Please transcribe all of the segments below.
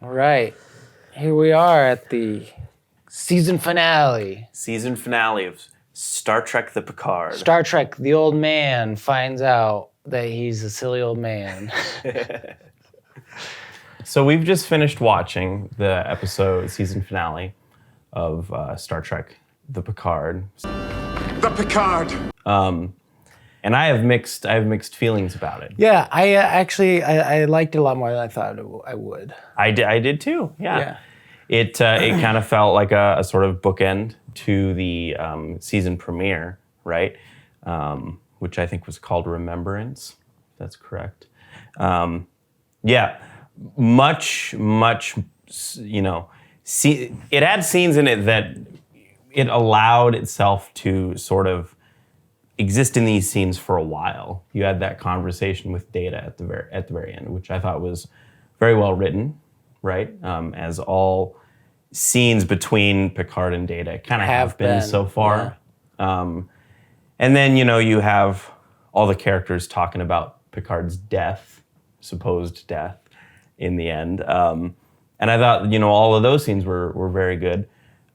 All right. Here we are at the season finale. Season finale of Star Trek the Picard. Star Trek, the old man finds out that he's a silly old man. So we've just finished watching the season finale of Star Trek the Picard. The Picard! And I have mixed feelings about it. Yeah, I liked it a lot more than I thought I would. I did too, yeah. It kind of felt like a sort of bookend to the season premiere, right? Which I think was called Remembrance. If that's correct. Much, it had scenes in it that it allowed itself to sort of exist in these scenes for a while. You had that conversation with Data at the very end, which I thought was very well written, right? As all scenes between Picard and Data kind of have been so far. Yeah. And then, you have all the characters talking about Picard's supposed death in the end. And I thought, all of those scenes were very good.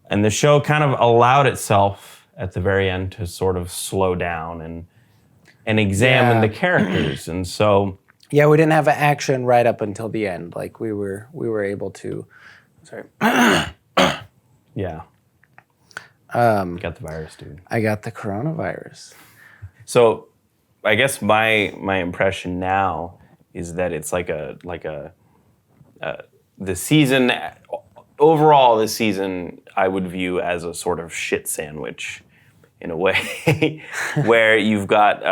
And the show kind of allowed itself at the very end to sort of slow down and examine the characters. And so... Yeah, we didn't have action right up until the end. Like we were able to... Sorry. Yeah. You got the virus, dude. I got the coronavirus. So I guess my impression now is that it's like the season... Overall, this season I would view as a sort of shit sandwich in a way, where you've got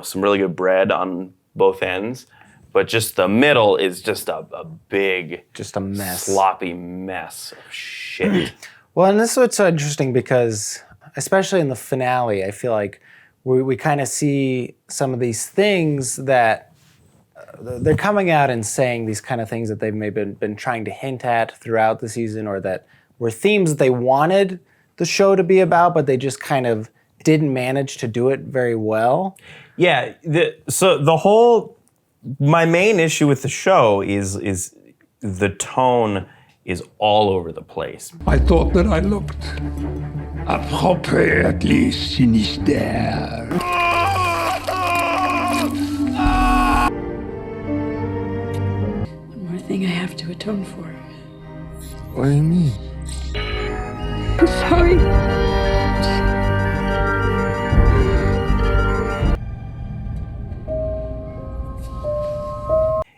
some really good bread on both ends, but just the middle is just a big, just a mess, sloppy mess of shit. Well, and this is what's so interesting because, especially in the finale, I feel like we kind of see some of these things that they're coming out and saying these kind of things that they've maybe been trying to hint at throughout the season, or that were themes that they wanted the show to be about, but they just kind of didn't manage to do it very well. Yeah. My main issue with the show is the tone is all over the place. I thought that I looked appropriately sinister. Thing I have to atone for. What do you mean? I'm sorry.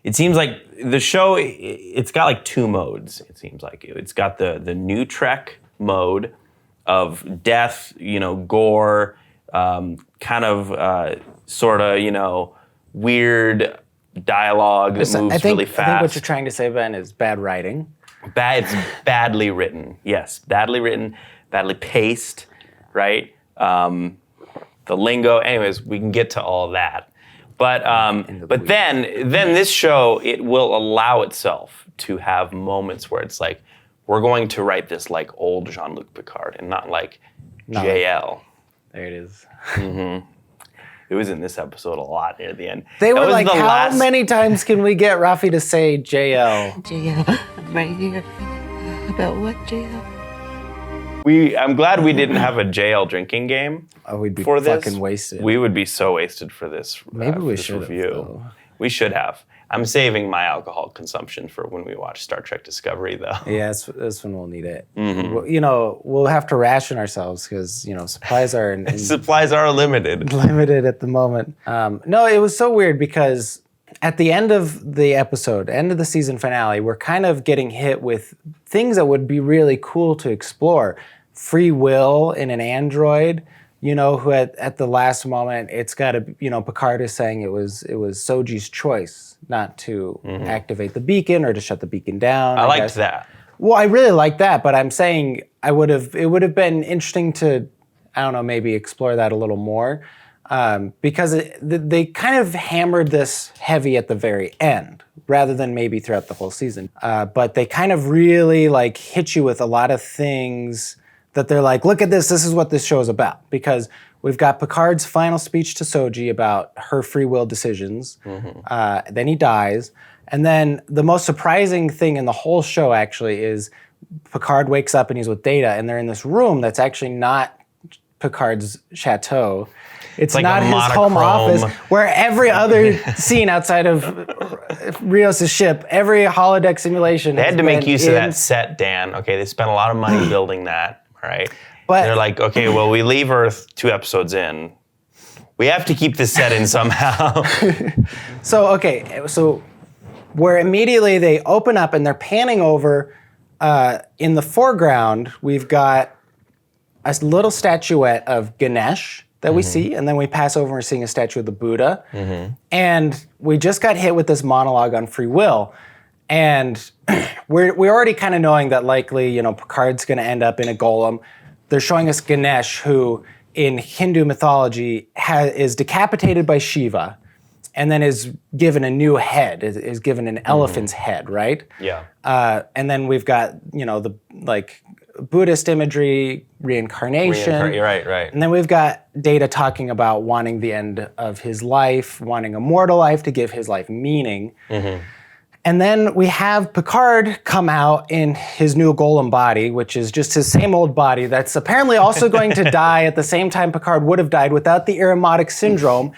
It seems like the show, it's got like two modes, it seems like. It's got the new Trek mode of death, gore, kind of sort of, weird dialogue that moves really fast. I think what you're trying to say, Ben, is bad writing. It's badly written, yes. Badly written, badly paced, right? The lingo, anyways, we can get to all that. But then this show, it will allow itself to have moments where it's like, we're going to write this like old Jean-Luc Picard and not like JL. There it is. Mm-hmm. It was in this episode a lot near the end. They were like, how many times can we get Rafi to say JL? JL, I'm right here. About what, JL? I'm glad we didn't have a JL drinking game. Oh, we'd be for this. Fucking wasted. We would be so wasted for this. Maybe we should review. We should have. I'm saving my alcohol consumption for when we watch Star Trek Discovery, though. Yeah, that's when we'll need it. Mm-hmm. We'll have to ration ourselves because supplies are supplies are limited. Limited at the moment. No, it was so weird because at the end of the episode, end of the season finale, we're kind of getting hit with things that would be really cool to explore. Free will in an android. Who at the last moment, it's got to, Picard is saying it was Soji's choice not to activate the beacon or to shut the beacon down. I liked that. Well, I really liked that, but I'm saying it would have been interesting to, I don't know, maybe explore that a little more, because they kind of hammered this heavy at the very end rather than maybe throughout the whole season. But they kind of really hit you with a lot of things that they're like, look at this is what this show is about. Because we've got Picard's final speech to Soji about her free will decisions. Then he dies. And then the most surprising thing in the whole show actually is Picard wakes up and he's with Data, and they're in this room that's actually not Picard's chateau. It's like not a his home monochrome. office, where every other scene outside of Rios' ship, every holodeck simulation. They had to make use of that set, Dan. Okay, they spent a lot of money building that, right? But they're like, okay, well, we leave Earth 2 episodes in. We have to keep this set in somehow. So where immediately they open up and they're panning over, in the foreground, we've got a little statuette of Ganesh that we see, and then we pass over and we're seeing a statue of the Buddha. And we just got hit with this monologue on free will. And we're already kind of knowing that likely, Picard's going to end up in a golem. They're showing us Ganesh, who in Hindu mythology is decapitated by Shiva and then is given a new head, is given an elephant's head, right? Yeah. And then we've got, the Buddhist imagery, reincarnation. Right. And then we've got Data talking about wanting the end of his life, wanting a mortal life to give his life meaning. And then we have Picard come out in his new golem body, which is just his same old body that's apparently also going to die at the same time Picard would have died without the Irumodic syndrome.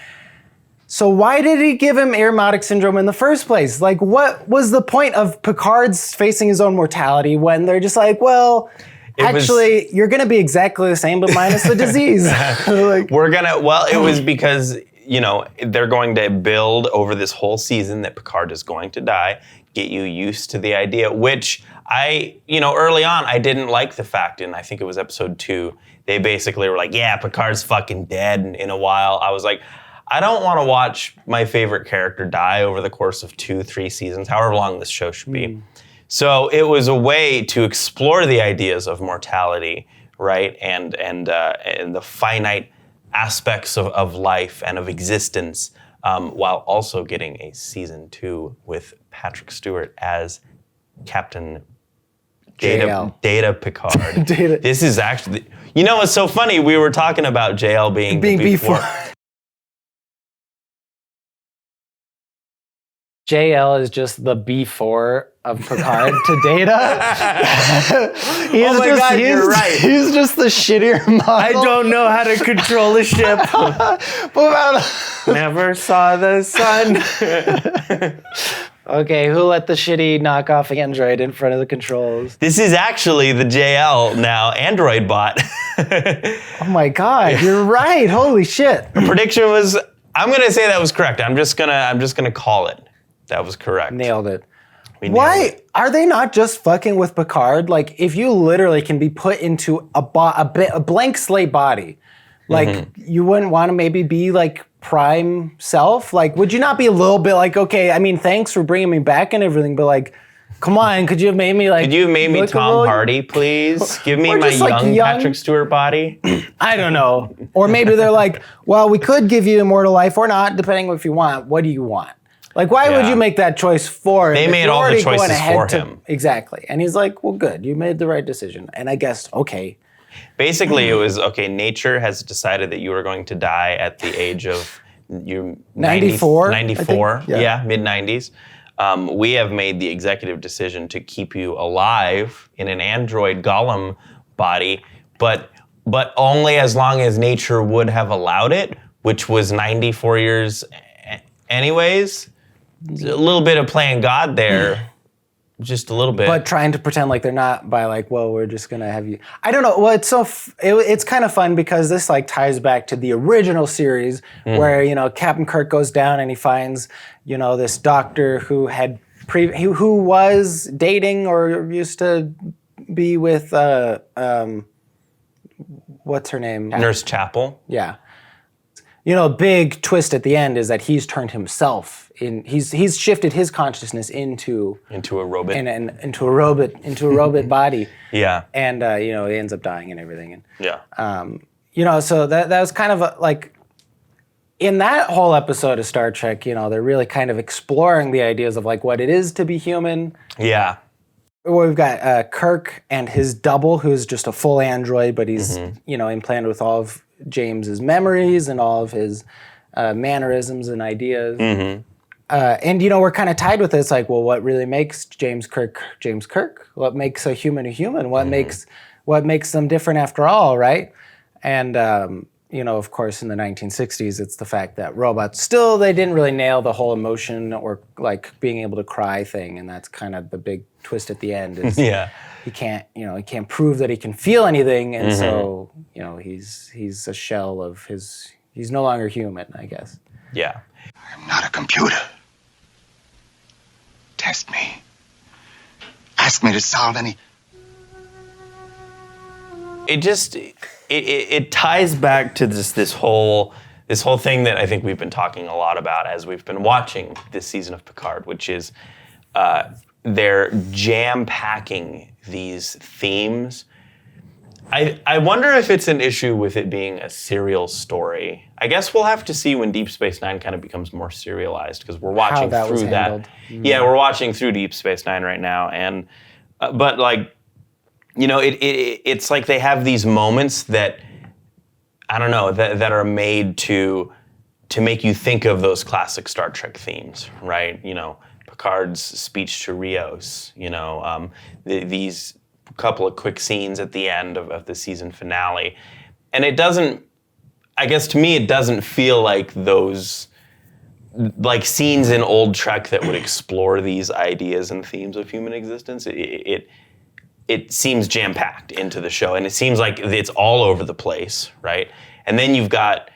So why did he give him Irumodic syndrome in the first place? Like, what was the point of Picard's facing his own mortality when they're just like, well, you're going to be exactly the same, but minus the disease. It was because, they're going to build over this whole season that Picard is going to die, get you used to the idea, which early on, I didn't like the fact, and I think it was episode 2, they basically were like, yeah, Picard's fucking dead in a while. I was like, I don't want to watch my favorite character die over the course of 2-3 seasons, however long this show should be. So it was a way to explore the ideas of mortality, right, and the finite aspects of life and of existence, while also getting a season 2 with Patrick Stewart as Captain Data Picard. This is actually, it's so funny. We were talking about JL being before. JL is just the B4 of Picard to Data. You're right. He's just the shittier model. I don't know how to control a ship. Never saw the sun. Okay, who let the shitty knockoff Android in front of the controls? This is actually the JL now Android bot. Oh my God, you're right. Holy shit. The prediction was, I'm gonna say that was correct. I'm just gonna call it. That was correct. Nailed it. Why are they not just fucking with Picard? Like, if you literally can be put into a blank slate body, like, you wouldn't want to maybe be like prime self? Like, would you not be a little bit like, okay, I mean, thanks for bringing me back and everything, but like, come on, could you have made me like... Could you have made me Tom Hardy, please? Give me my young Patrick Stewart body. I don't know. Or maybe they're like, well, we could give you immortal life or not, depending on if you want. What do you want? Like, why would you make that choice for him? They made all the choices for him. Exactly. And he's like, well, good. You made the right decision. And I guess, okay. Basically, it was, okay, nature has decided that you are going to die at the age of 94? 94, yeah, mid-90s. We have made the executive decision to keep you alive in an android golem body, but only as long as nature would have allowed it, which was 94 years anyways. A little bit of playing God there, just a little bit. But trying to pretend like they're not by like, well, we're just gonna have you. I don't know. Well, it's kind of fun because this like ties back to the original series where Captain Kirk goes down and he finds this doctor who had who was dating or used to be with what's her name? Nurse Chapel. Yeah. A big twist at the end is that he's turned himself in. He's shifted his consciousness into a robot, into a robot body. Yeah, and he ends up dying and everything. And yeah, so that was kind of like in that whole episode of Star Trek. They're really kind of exploring the ideas of like what it is to be human. Yeah. We've got Kirk and his double, who's just a full android, but he's implanted with all of James's memories and all of his mannerisms and ideas. And we're kind of tied with this, like, well, what really makes James Kirk? What makes a human a human? What makes them different after all, right? And of course, in the 1960s, it's the fact that robots they didn't really nail the whole emotion or like being able to cry thing, and that's kind of the big twist at the end. Is he can't prove that he can feel anything, and so he's a shell of his. He's no longer human, I guess. Yeah. I'm not a computer. Test me. Ask me to solve any... It ties back to this whole thing that I think we've been talking a lot about as we've been watching this season of Picard, which is they're jam-packing these themes. I wonder if it's an issue with it being a serial story. I guess we'll have to see when Deep Space Nine kind of becomes more serialized, because we're watching through that. Yeah, we're watching through Deep Space Nine right now, and but like, it's like they have these moments that I don't know that are made to make you think of those classic Star Trek themes, right? Picard's speech to Rios. These couple of quick scenes at the end of the season finale. And it doesn't, I guess to me, it doesn't feel like those, like scenes in old Trek that would explore these ideas and themes of human existence. It seems jam-packed into the show, and it seems like it's all over the place, right? And then you've got,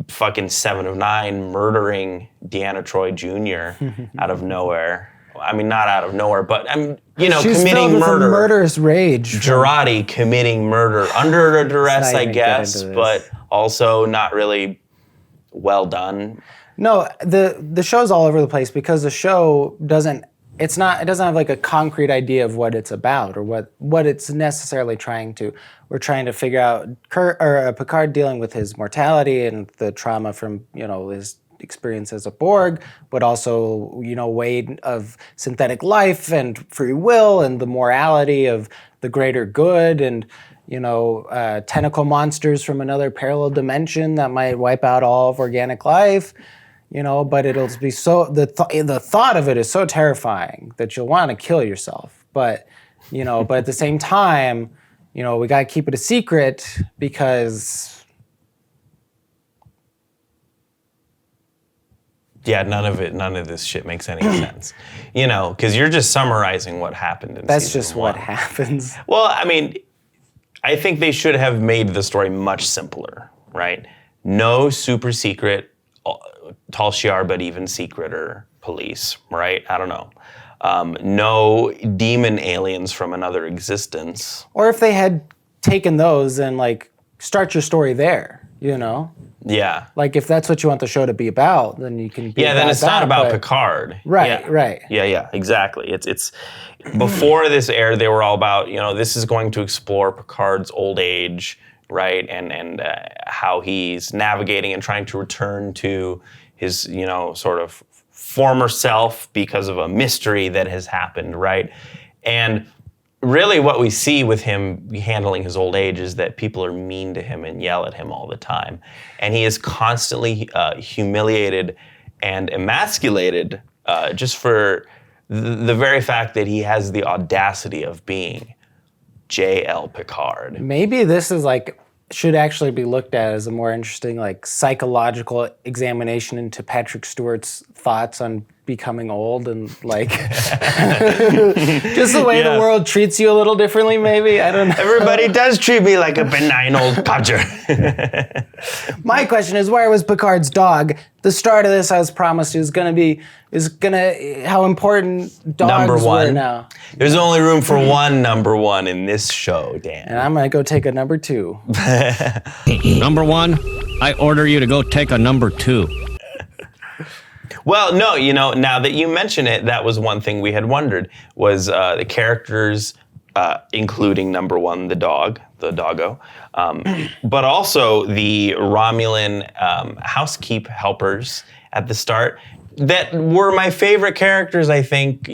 fucking 7 of 9 murdering Deanna Troi Jr. out of nowhere. I mean, not out of nowhere, but She's committing with murder. A murderous rage. Girardi committing murder under duress, I guess, but also not really well done. No, the show's all over the place because the show doesn't have like a concrete idea of what it's about or what it's necessarily trying to. We're trying to figure out Picard dealing with his mortality and the trauma from his experience as a Borg, but also weight of synthetic life and free will and the morality of the greater good and tentacle monsters from another parallel dimension that might wipe out all of organic life. But it'll be so the thought of it is so terrifying that you'll want to kill yourself. But but at the same time, we gotta keep it a secret because. Yeah, none of this shit makes any sense. Because you're just summarizing what happened in That's season just 1. what happens. Well, I mean, I think they should have made the story much simpler, right? No super secret, Tal Shiar, but even secreter police, right? I don't know. No demon aliens from another existence. Or if they had taken those and start your story there, Yeah. Like if that's what you want the show to be about, then you can be then it's not about Picard. Right, right. Yeah, exactly. It's before this aired, they were all about, this is going to explore Picard's old age, right? And how he's navigating and trying to return to his, sort of former self because of a mystery that has happened, right? And really what we see with him handling his old age is that people are mean to him and yell at him all the time. And he is constantly humiliated and emasculated just for the very fact that he has the audacity of being J.L. Picard. Maybe this is should actually be looked at as a more interesting psychological examination into Patrick Stewart's thoughts on becoming old and just the way the world treats you a little differently, maybe. I don't know. Everybody does treat me like a benign old codger. My question is, where was Picard's dog? The start of this, I was promised, is gonna how important dogs were now. There's only room for one number 1 in this show, Dan. And I'm gonna go take a number 2. Number 1, I order you to go take a number 2. Well, no, now that you mention it, that was one thing we had wondered, was the characters, including number 1, the doggo, but also the Romulan housekeep helpers at the start that were my favorite characters, I think,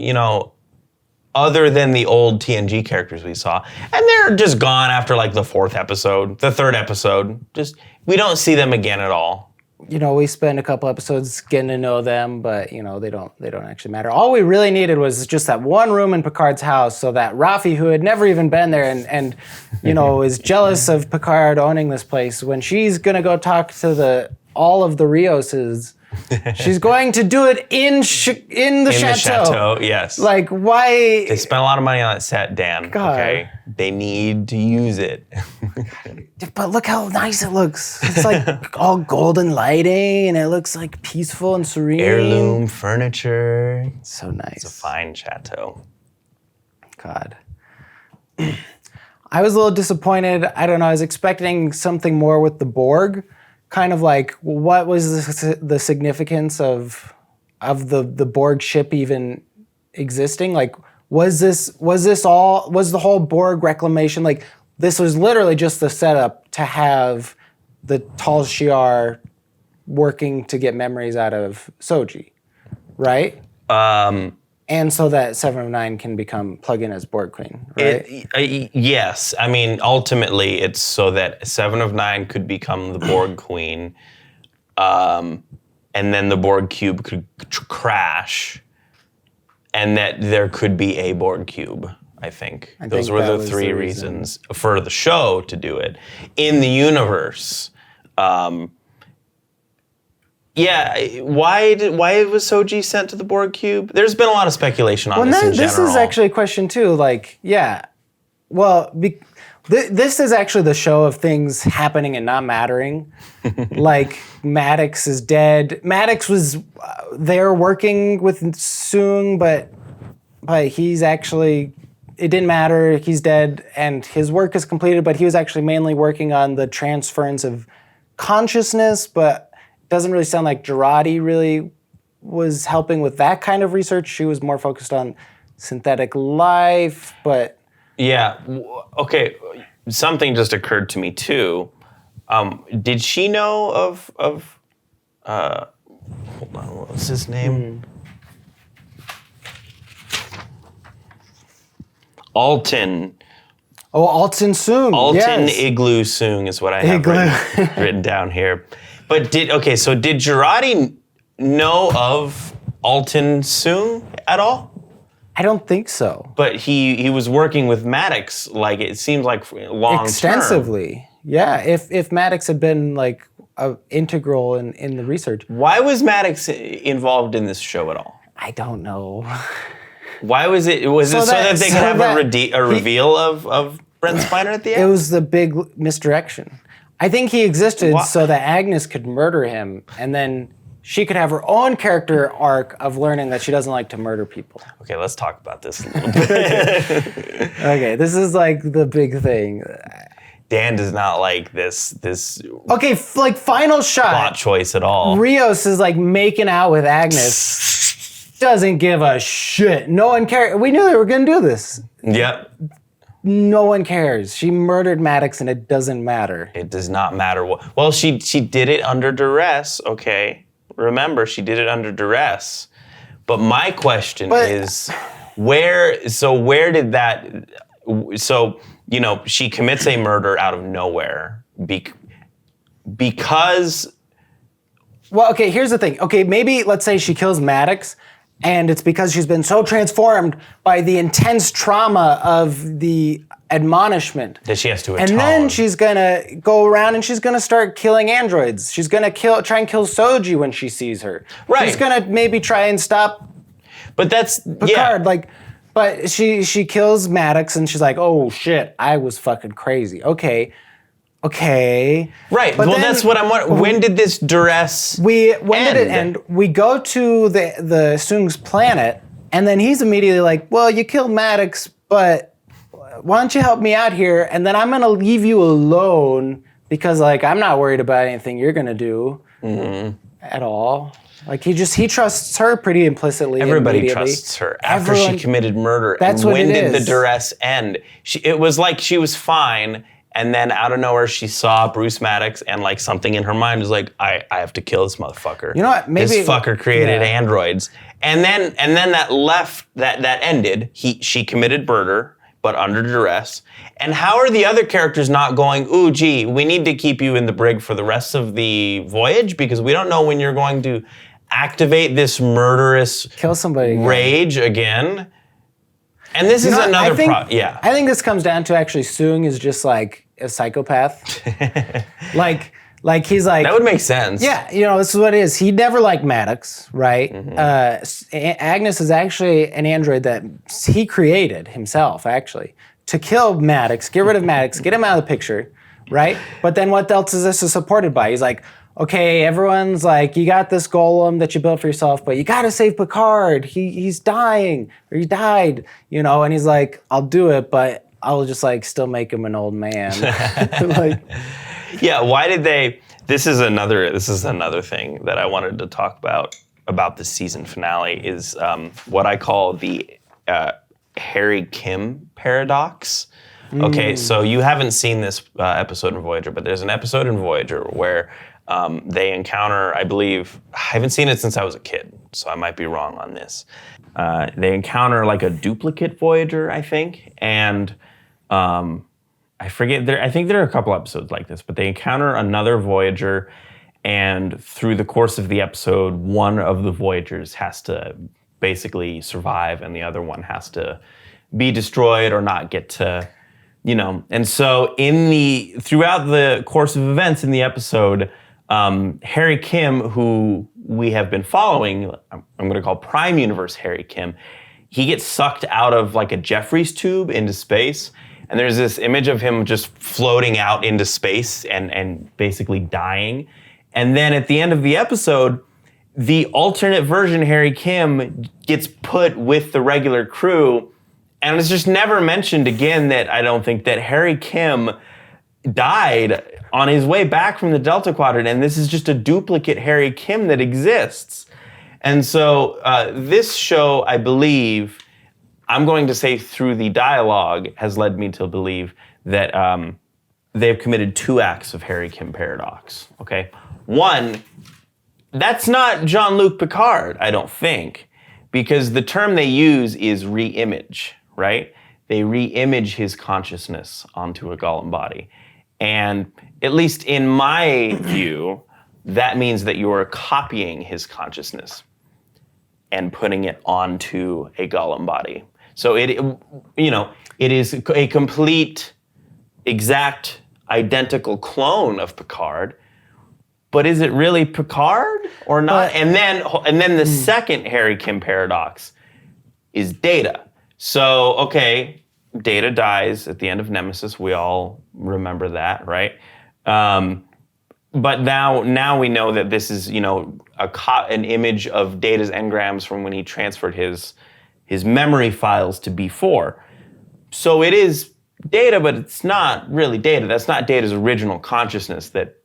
other than the old TNG characters we saw. And they're just gone after the 4th episode, the 3rd episode. We don't see them again at all. we spend a couple episodes getting to know them, but they don't actually matter. All we really needed was just that one room in Picard's house, so that Rafi, who had never even been there and is jealous of Picard owning this place, when she's gonna go talk to all of the Rioses, she's going to do it in the chateau. The chateau, yes. Like, why? They spent a lot of money on that set, Dan. God. Okay, they need to use it. But look how nice it looks. It's like all golden lighting, and it looks like peaceful and serene. Heirloom furniture. So nice. It's a fine chateau. God. I was a little disappointed. I don't know. I was expecting something more with the Borg. Kind of like, what was the significance of the Borg ship even existing? Like, was the whole Borg reclamation, like, this was literally just the setup to have the Tal Shiar working to get memories out of Soji, right? And so that 7 of 9 can plug in as Borg Queen, right? Yes. I mean, ultimately, it's so that 7 of 9 could become the Borg Queen, and then the Borg Cube could crash, and that there could be a Borg Cube, I think. Those were the three reasons for the show to do it. In the universe, why was Soji sent to the Borg Cube? There's been a lot of speculation on this in general. This is actually a question too. Like, this is actually the show of things happening and not mattering. Like, Maddox is dead. Maddox was there working with Soong, but he's actually, it didn't matter. He's dead, and his work is completed. But he was actually mainly working on the transference of consciousness, but doesn't really sound like Jurati really was helping with that kind of research. She was more focused on synthetic life, but... Yeah, okay, something just occurred to me too. Did she know of hold on, what was his name? Alton. Oh, Alton Soong. Alton Igloo Soong is what I have written down here. But did Jurati know of Alton Soong at all? I don't think so. But he was working with Maddox, like, it seems like long extensively. Term. Yeah, if Maddox had been like integral in the research. Why was Maddox involved in this show at all? I don't know. Why was it? Was it so that they could have a reveal of Brent Spiner at the end? It was the big misdirection. I think he existed so that Agnes could murder him, and then she could have her own character arc of learning that she doesn't like to murder people. Okay, let's talk about this a little bit. Okay, this is like the big thing. Dan does not like this. Okay, like, final shot. Plot choice at all. Rios is like making out with Agnes. Doesn't give a shit. No one cares. We knew they were gonna do this. Yep. No one cares. She murdered Maddox, and it doesn't matter. It does not matter what. Well, she did it under duress. Okay, remember, she did it under duress. But my question is, where did that? So she commits a murder out of nowhere because. Well, okay. Here's the thing. Okay, maybe let's say she kills Maddox. And it's because she's been so transformed by the intense trauma of the admonishment that she has to atone. And then she's gonna go around and she's gonna start killing androids. She's gonna try and kill Soji when she sees her. Right. She's gonna maybe try and stop. But that's Picard. But she kills Maddox and she's like, oh shit, I was fucking crazy. Okay. Right. But well, that's what I'm wondering. When did this duress When did it end? We go to the Soong's planet, and then he's immediately like, well, you killed Maddox, but why don't you help me out here? And then I'm going to leave you alone because, like, I'm not worried about anything you're going to do at all. Like, he trusts her pretty implicitly. Everybody trusts her after she committed murder. That's and what when it did is. the duress end? It was like she was fine. And then out of nowhere, she saw Bruce Maddox, and like something in her mind was like, I have to kill this motherfucker. You know what? Maybe this fucker created androids. And then that ended. She committed murder, but under duress? And how are the other characters not going, ooh, gee, we need to keep you in the brig for the rest of the voyage because we don't know when you're going to activate this murderous Kill somebody again. rage again? And this is know, another I think this comes down to actually Soong is just like a psychopath. like he's like... That would make sense. Yeah, this is what it is. He never liked Maddox, right? Agnes is actually an android that he created himself, actually, to kill Maddox, get rid of Maddox, get him out of the picture, right? But then what else is this supported by? He's like, okay, everyone's like, you got this golem that you built for yourself, but you gotta save Picard. He's dying, or he died, and he's like, I'll do it, but I'll just like still make him an old man. Yeah, why did they? This is another thing that I wanted to talk about the season finale is what I call the Harry Kim paradox. Okay, so you haven't seen this episode in Voyager, but there's an episode in Voyager where they encounter, I believe, I haven't seen it since I was a kid, so I might be wrong on this. They encounter like a duplicate Voyager, I think, and I forget, I think there are a couple episodes like this, but they encounter another Voyager, and through the course of the episode, one of the Voyagers has to basically survive, and the other one has to be destroyed or not get to, And so throughout the course of events in the episode, Harry Kim, who we have been following, I'm going to call Prime Universe Harry Kim, he gets sucked out of like a Jeffries tube into space. And there's this image of him just floating out into space and basically dying. And then at the end of the episode, the alternate version Harry Kim gets put with the regular crew. And it's just never mentioned again that I don't think that Harry Kim died on his way back from the Delta Quadrant. And this is just a duplicate Harry Kim that exists. And so this show, I believe, I'm going to say through the dialogue, has led me to believe that they've committed 2 acts of Harry Kim paradox, okay? One, that's not Jean-Luc Picard, I don't think, because the term they use is re-image, right? They re-image his consciousness onto a golem body. And at least in my view, that means that you are copying his consciousness and putting it onto a golem body. So it is a complete, exact, identical clone of Picard. But is it really Picard or not? And then the second Harry Kim paradox is Data. So okay, Data dies at the end of Nemesis. We all remember that, right? But now we know that this is an image of Data's engrams from when he transferred his memory files to B4. So it is Data, but it's not really Data. That's not Data's original consciousness that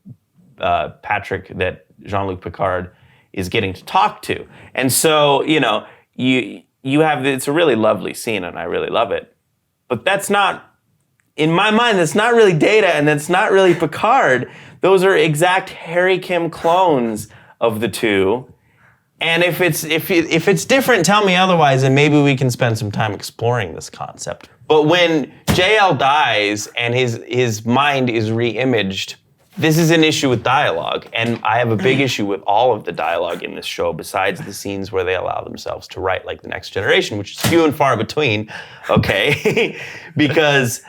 Jean-Luc Picard is getting to talk to. And so, you have, it's a really lovely scene and I really love it. But that's not, in my mind, that's not really Data and that's not really Picard. Those are exact Harry Kim clones of the two. And if it's different, tell me otherwise, and maybe we can spend some time exploring this concept. But when JL dies and his mind is re-imaged, this is an issue with dialogue, and I have a big issue with all of the dialogue in this show, besides the scenes where they allow themselves to write like The Next Generation, which is few and far between, okay? Because,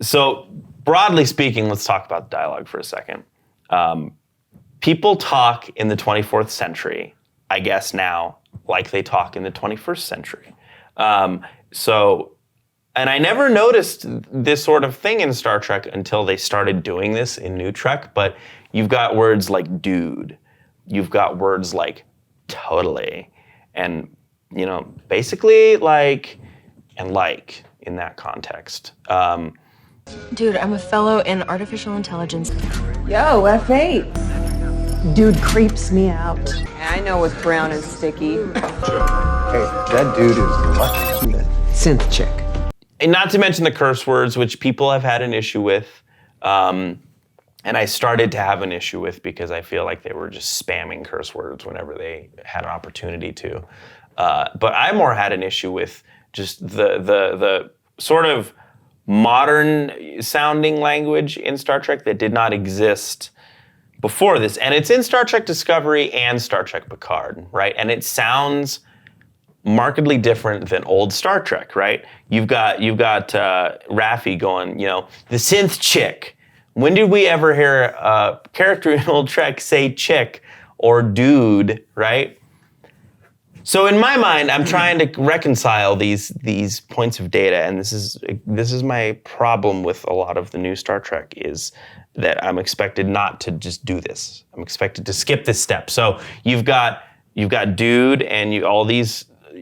so broadly speaking, let's talk about dialogue for a second. People talk in the 24th century, I guess now, like they talk in the 21st century. And I never noticed this sort of thing in Star Trek until they started doing this in New Trek, but you've got words like dude, you've got words like totally, and, basically like, and like in that context. Dude, I'm a fellow in artificial intelligence. Yo, F8. Dude creeps me out. I know what's brown and sticky. Hey, that dude is lucky. That synth chick. And not to mention the curse words, which people have had an issue with. And I started to have an issue with because I feel like they were just spamming curse words whenever they had an opportunity to. But I more had an issue with just the sort of modern sounding language in Star Trek that did not exist before this. And it's in Star Trek Discovery and Star Trek Picard, right? And it sounds markedly different than old Star Trek, right? You've got Raffi going, the synth chick. When did we ever hear a character in old Trek say chick or dude, right? So in my mind, I'm trying to reconcile these points of data, and this is my problem with a lot of the new Star Trek is that I'm expected not to just do this. I'm expected to skip this step. So you've got dude and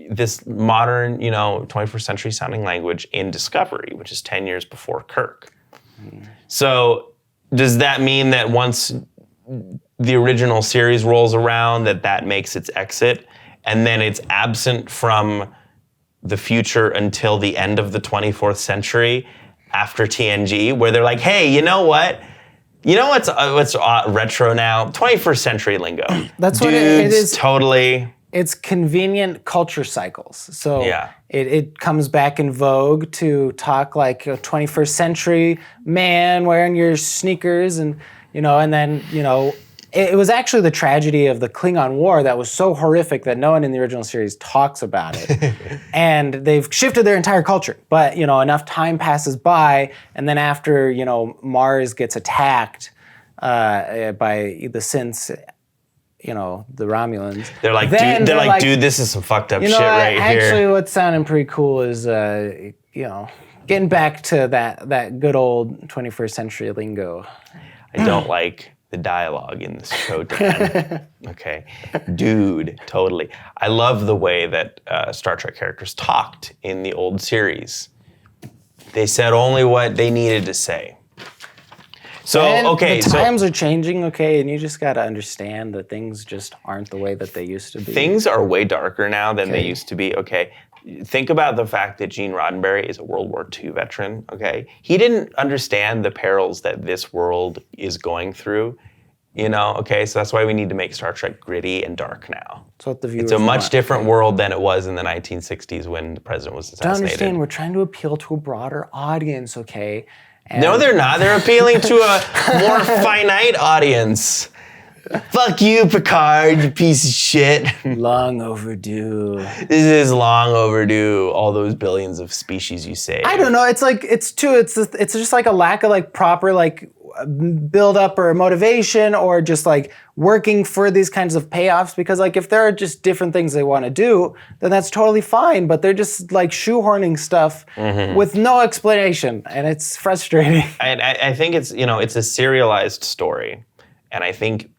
this modern, 21st century sounding language in Discovery, which is 10 years before Kirk. So does that mean that once the original series rolls around that makes its exit? And then it's absent from the future until the end of the 24th century after TNG, where they're like, hey, you know what? You know what's retro now? 21st century lingo. That's Dudes, what it is. Totally. It's convenient culture cycles. So Yeah. it comes back in vogue to talk like a 21st century man wearing your sneakers and then it was actually the tragedy of the Klingon War that was so horrific that no one in the original series talks about it. And they've shifted their entire culture. But, enough time passes by, and then after, Mars gets attacked by the synths, the Romulans. They're like, dude, this is some fucked up shit right here. Actually, what's sounding pretty cool is, getting back to that good old 21st century lingo. I don't like the dialogue in this show, Dan. Okay. Dude, totally. I love the way that Star Trek characters talked in the old series. They said only what they needed to say. So, and the times are changing, and you just got to understand that things just aren't the way that they used to be. Things are way darker now than they used to be, Think about the fact that Gene Roddenberry is a World War II veteran, He didn't understand the perils that this world is going through, So that's why we need to make Star Trek gritty and dark now. That's what the viewers It's a much want. different world than it was in the 1960s when the president was assassinated. Don't understand, we're trying to appeal to a broader audience, And No, they're not. They're appealing to a more finite audience. Fuck you, Picard, you piece of shit. Long overdue. This is long overdue. All those billions of species you say. I don't know. It's just like a lack of proper build up or motivation or just working for these kinds of payoffs, because if there are just different things they want to do, then that's totally fine. But they're just shoehorning stuff with no explanation, and it's frustrating. I think it's it's a serialized story, and I think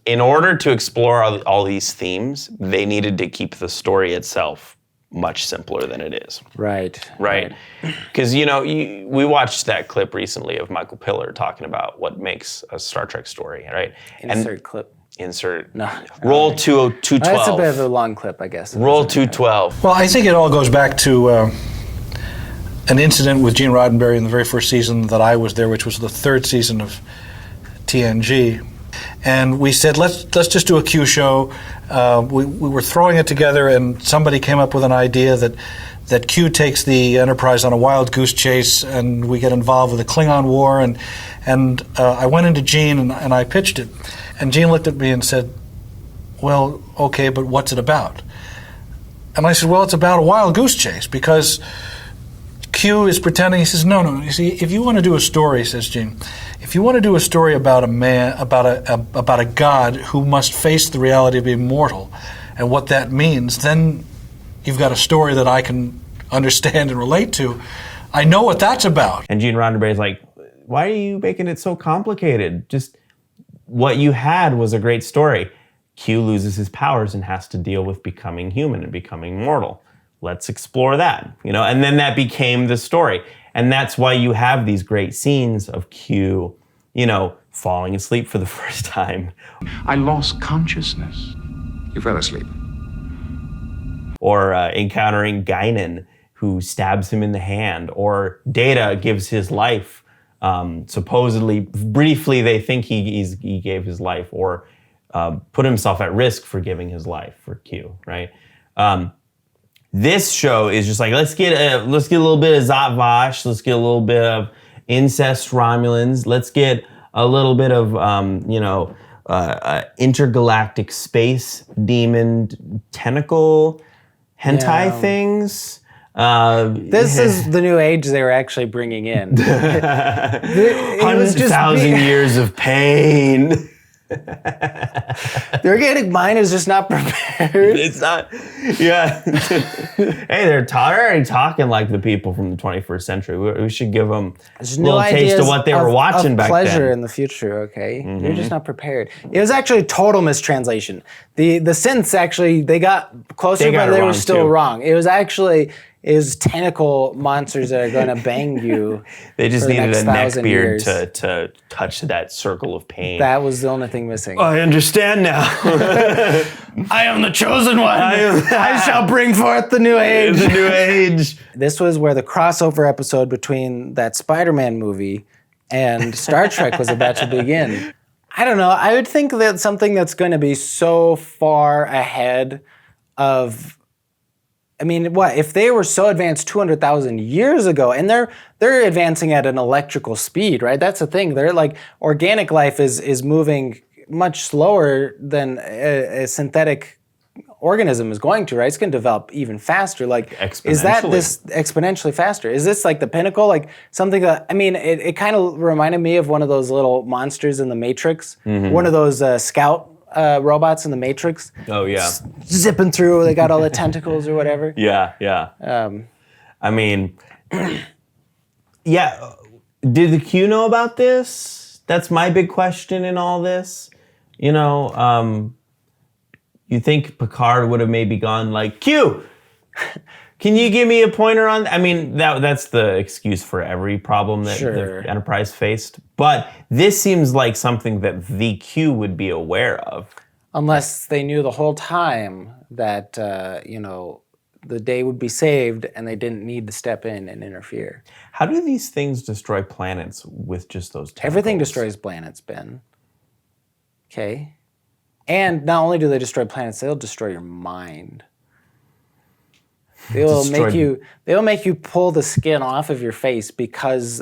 in order to explore all these themes, they needed to keep the story itself much simpler than it is. Right. Because, we watched that clip recently of Michael Piller talking about what makes a Star Trek story, right? Insert clip. No. Roll 212. That's a bit of a long clip, I guess. Roll 212. Well, I think it all goes back to an incident with Gene Roddenberry in the very first season that I was there, which was the third season of TNG. And we said, let's just do a Q show. We were throwing it together, and somebody came up with an idea that Q takes the Enterprise on a wild goose chase, and we get involved with the Klingon War. And I went into Gene and I pitched it. And Gene looked at me and said, well, okay, but what's it about? And I said, well, it's about a wild goose chase, because Q is pretending. He says, no. You see, if you want to do a story, says Gene, if you want to do a story about a man, about a god who must face the reality of being mortal and what that means, then you've got a story that I can understand and relate to. I know what that's about. And Gene Roddenberry's like, why are you making it so complicated? Just what you had was a great story. Q loses his powers and has to deal with becoming human and becoming mortal. Let's explore that, and then that became the story. And that's why you have these great scenes of Q, falling asleep for the first time. I lost consciousness. You fell asleep. Or encountering Guinan, who stabs him in the hand. Or Data gives his life. Supposedly, briefly, they think he gave his life, or put himself at risk for giving his life for Q, right? This show is just like, let's get a little bit of Zot Vash, let's get a little bit of incest Romulans, let's get a little bit of intergalactic space demon tentacle hentai things. This is the new age they were actually bringing in. 100,000 years of pain. The organic mind is just not prepared. It's not, yeah. Hey, they're already talking like the people from the 21st century. We should give them a little taste of what they were watching back then. Pleasure in the future, okay? You're just not prepared. It was actually a total mistranslation. The synths actually, they got closer, but they were still wrong. It was tentacle monsters that are going to bang you. They just needed a neck beard to touch that circle of pain. That was the only thing missing. I understand now. I am the chosen one. I shall bring forth the new age. The new age. This was where the crossover episode between that Spider-Man movie and Star Trek was about to begin. I don't know. I would think that something that's going to be so far ahead of... I mean, what if they were so advanced 200,000 years ago, and they're advancing at an electrical speed, right? That's the thing. They're like organic life is moving much slower than a synthetic organism is going to, right? It's going to develop even faster. Like, is that this exponentially faster? Is this like the pinnacle? Like something that, I mean, it kind of reminded me of one of those little monsters in the Matrix, one of those scout robots in the Matrix. Oh yeah, zipping through. They got all the tentacles or whatever. Yeah. I mean, yeah. Did the Q know about this? That's my big question in all this. You know, you think Picard would have maybe gone like, Q, can you give me a pointer on? I mean, that's the excuse for every problem that the Enterprise faced. But this seems like something that the Q would be aware of. Unless they knew the whole time that, the day would be saved and they didn't need to step in and interfere. How do these things destroy planets with just those tentacles? Everything destroys planets, Ben. Okay? And not only do they destroy planets, they'll destroy your mind. They'll make you pull the skin off of your face because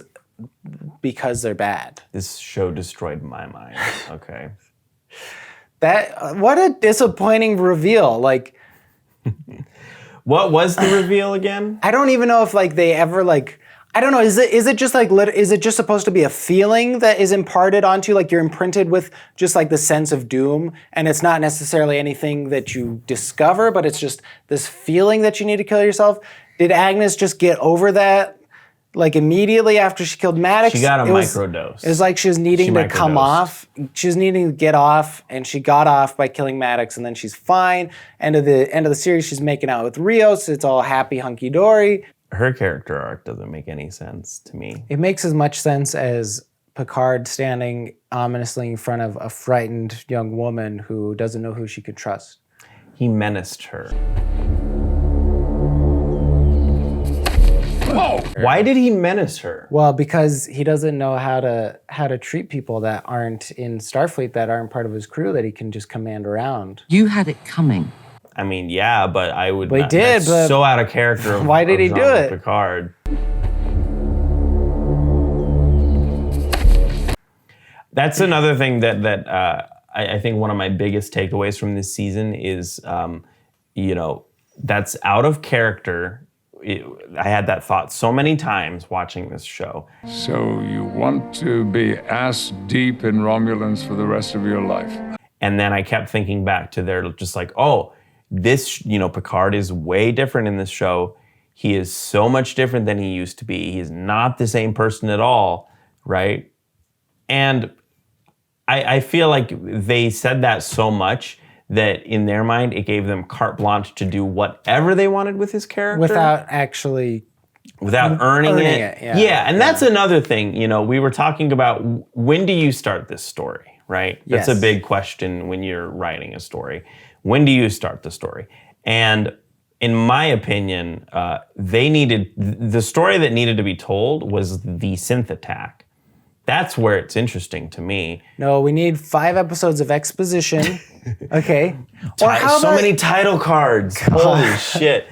they're bad. This show destroyed my mind. Okay. What a disappointing reveal. Like, what was the reveal again? I don't even know if they ever I don't know. Is it just is it just supposed to be a feeling that is imparted onto you? Like you're imprinted with just the sense of doom, and it's not necessarily anything that you discover, but it's just this feeling that you need to kill yourself. Did Agnes just get over that immediately after she killed Maddox? She got a microdose. It was like she was needing to come off. She was needing to get off, and she got off by killing Maddox, and then she's fine. End of the series, she's making out with Rios. It's all happy, hunky dory. Her character arc doesn't make any sense to me. It makes as much sense as Picard standing ominously in front of a frightened young woman who doesn't know who she could trust. He menaced her. Whoa! Why did he menace her? Well, because he doesn't know how to treat people that aren't in Starfleet, that aren't part of his crew, that he can just command around. You had it coming. I mean, yeah, but I would. But he did. That's so out of character. Why did he do it? Picard. That's another thing that I think one of my biggest takeaways from this season is, that's out of character. I had that thought so many times watching this show. So you want to be ass deep in Romulans for the rest of your life? And then I kept thinking back to their just this, Picard is way different in this show. He is so much different than he used to be. He is not the same person at all, right? And I feel like they said that so much that in their mind, it gave them carte blanche to do whatever they wanted with his character. Without earning it. Yeah, and that's another thing. We were talking about, when do you start this story, right? That's a big question when you're writing a story. When do you start the story? And in my opinion, the story that needed to be told was the synth attack. That's where it's interesting to me. No, we need 5 episodes of exposition. Okay. Many title cards. Holy shit.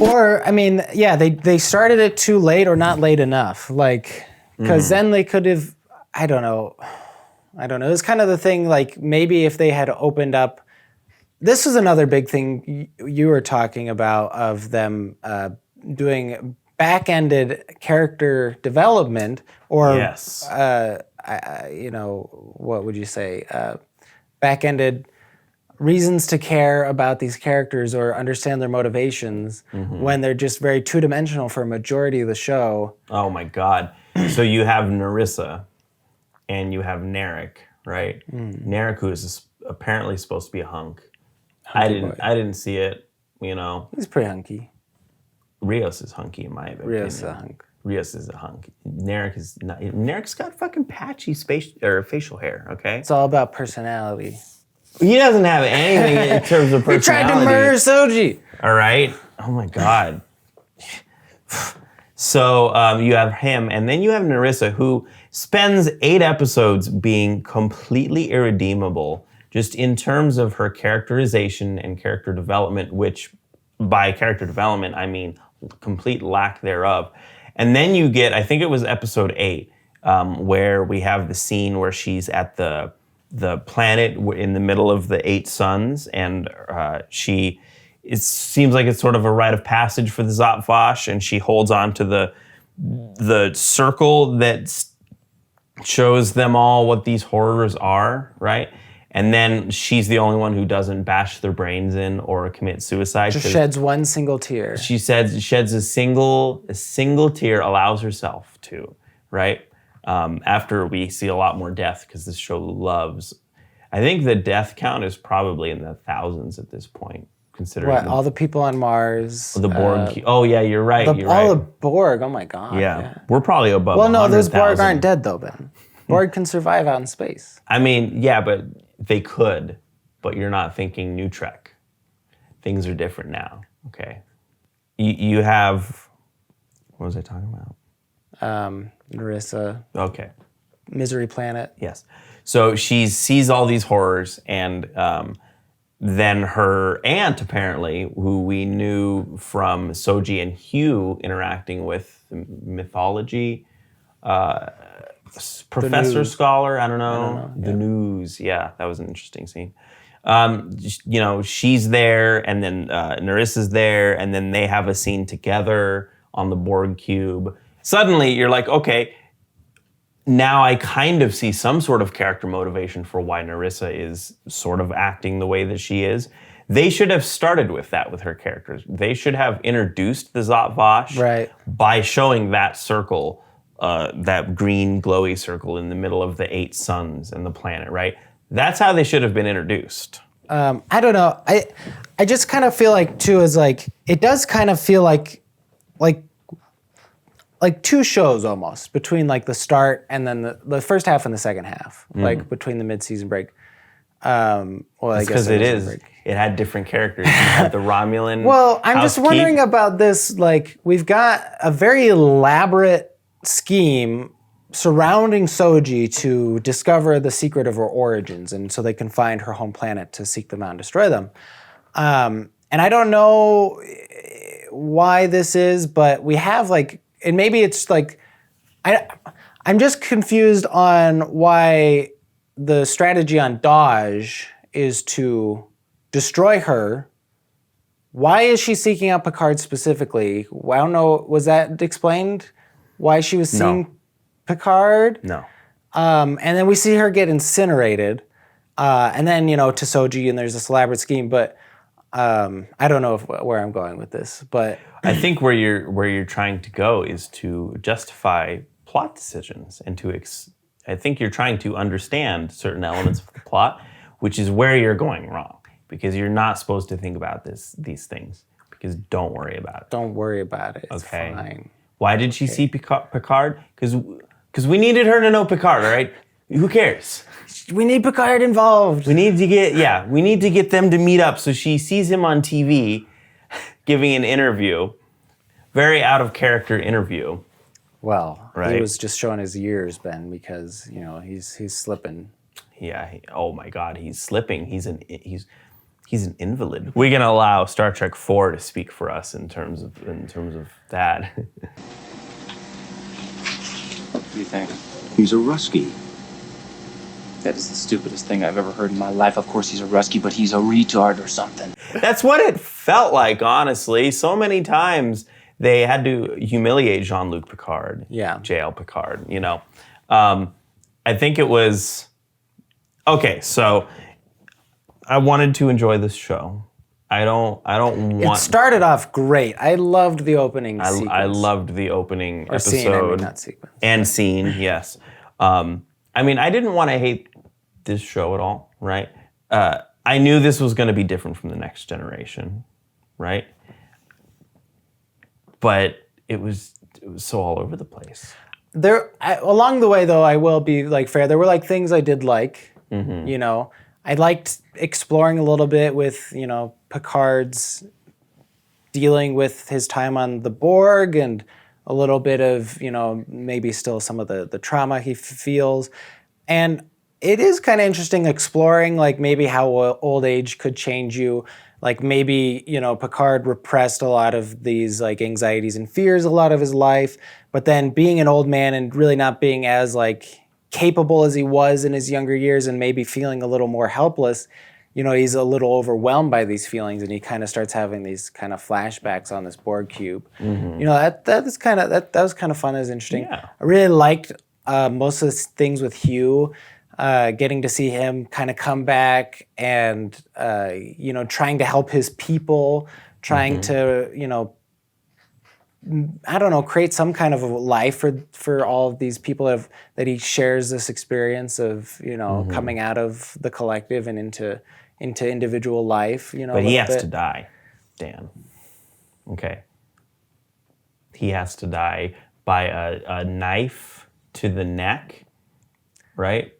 Or, I mean, yeah, they started it too late or not late enough. Like, because then they could have, I don't know. It's kind of the thing, like, maybe if they had opened up, this is another big thing you were talking about of them doing back-ended character development or, Yes. What would you say? Back-ended reasons to care about these characters or understand their motivations when they're just very two-dimensional for a majority of the show. Oh my God. So you have Narissa and you have Narek, right? Narek, who is apparently supposed to be a hunk. I didn't see it, He's pretty hunky. Rios is hunky in my opinion. Rios is a hunk. Rios is a hunk. Narek is not. Narek's got fucking patchy facial hair, okay? It's all about personality. He doesn't have anything in terms of personality. He tried to murder Soji. All right. Oh my God. So you have him, and then you have Narissa, who spends 8 episodes being completely irredeemable, just in terms of her characterization and character development, which by character development, I mean complete lack thereof. And then you get, I think it was episode 8, where we have the scene where she's at the planet in the middle of the 8 suns, and it seems like it's sort of a rite of passage for the Zot-Vash, and she holds on to the circle that shows them all what these horrors are, right? And then she's the only one who doesn't bash their brains in or commit suicide. Just sheds one single tear. She sheds a single tear, allows herself to, right? After we see a lot more death, because this show loves. I think the death count is probably in the thousands at this point, considering all the people on Mars, the Borg. Oh yeah, you're right. All the Borg. Oh my God. Yeah, we're probably above. Well, no, those Borg 100,000. aren't dead though, Ben. Borg can survive out in space. I mean, yeah, but they could. But you're not thinking New Trek. Things are different now. Okay. You have. What was I talking about? Narissa. Okay. Misery Planet. Yes. So she sees all these horrors, and then her aunt, apparently, who we knew from Soji and Hugh interacting with mythology, professor, scholar, I don't know. The news. Yeah, that was an interesting scene. She's there, and then Narissa's there, and then they have a scene together on the Borg cube. Suddenly, you're like, okay, now I kind of see some sort of character motivation for why Narissa is sort of acting the way that she is. They should have started with that with her characters. They should have introduced the Zot-Vash by showing that circle, that green glowy circle in the middle of the 8 suns and the planet, right? That's how they should have been introduced. I don't know. I just kind of feel like, too, is like, it does kind of feel like 2 shows almost between like the start and then the first half and the second half, like between the mid-season break. Because it is. Break. It had different characters. You had the Romulan. Well, I'm just wondering about this. Like, we've got a very elaborate scheme surrounding Soji to discover the secret of her origins, and so they can find her home planet to seek them out and destroy them. And I don't know why this is, but we have like. And maybe it's like, I'm just confused on why the strategy on Dodge is to destroy her. Why is she seeking out Picard specifically? I don't know, was that explained? Why she was seeing Picard? No. And then we see her get incinerated. And then, to Soji, and there's this elaborate scheme, but I don't know where I'm going with this, but I think where you're trying to go is to justify plot decisions and I think you're trying to understand certain elements of the plot, which is where you're going wrong, because you're not supposed to think about these things, because don't worry about it. Don't worry about it. It's fine. Why did she see Picard? Because we needed her to know Picard, all right? Who cares? We need Picard involved. We need to get them to meet up. So she sees him on TV giving an interview, very out of character interview, Well, Right. he was just showing his years, Ben, because he's slipping. Yeah. Oh my God, he's slipping. He's an invalid. We can allow Star Trek 4 to speak for us in terms of that. What do you think? He's a Rusky. That is the stupidest thing I've ever heard in my life. Of course he's a Rusky, but he's a retard or something. That's what it felt like, honestly. So many times they had to humiliate Jean-Luc Picard. Yeah. J.L. Picard, I think it was... Okay, so I wanted to enjoy this show. I don't want... It started off great. I loved the opening sequence. I loved the opening or episode. Scene, not sequence. And scene, yes. I didn't want to hate this show at all, right? I knew this was going to be different from The Next Generation, right? But it was so all over the place. Along the way, though, I will be fair. There were things I did like. Mm-hmm. I liked exploring a little bit with Picard's dealing with his time on the Borg and a little bit of maybe still some of the trauma he feels, and it is kind of interesting exploring maybe how old age could change you. Maybe Picard repressed a lot of these anxieties and fears a lot of his life, but then being an old man and really not being as capable as he was in his younger years and maybe feeling a little more helpless, he's a little overwhelmed by these feelings and he kind of starts having these kind of flashbacks on this Borg cube. Mm-hmm. That was kind of fun. It was interesting. Yeah. I really liked most of the things with Hugh, getting to see him kind of come back and trying to help his people, trying to create some kind of a life for all of these people that he shares this experience of, coming out of the collective and into individual life, But he has to die, Dan. Okay. He has to die by a knife to the neck, right?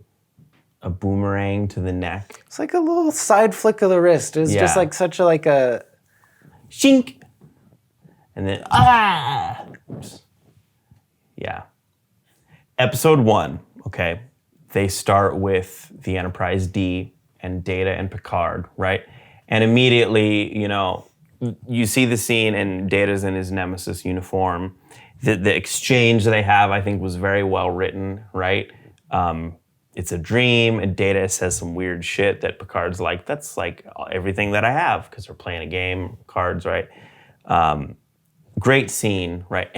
A boomerang to the neck. It's like a little side flick of the wrist. It's just such a shink. And then, yeah. Episode 1, okay, they start with the Enterprise D and Data and Picard, right? And immediately, you see the scene and Data's in his Nemesis uniform. The exchange they have, I think, was very well written, right? It's a dream, and Data says some weird shit that Picard's like, that's everything that I have, because they're playing a game, cards, right? Great scene, right?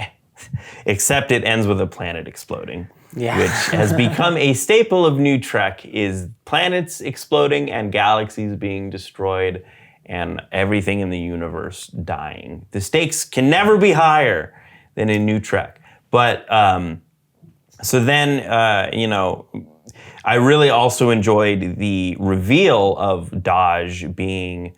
Except it ends with a planet exploding, which has become a staple of New Trek, is planets exploding and galaxies being destroyed and everything in the universe dying. The stakes can never be higher than in New Trek. But so then, I really also enjoyed the reveal of Daj being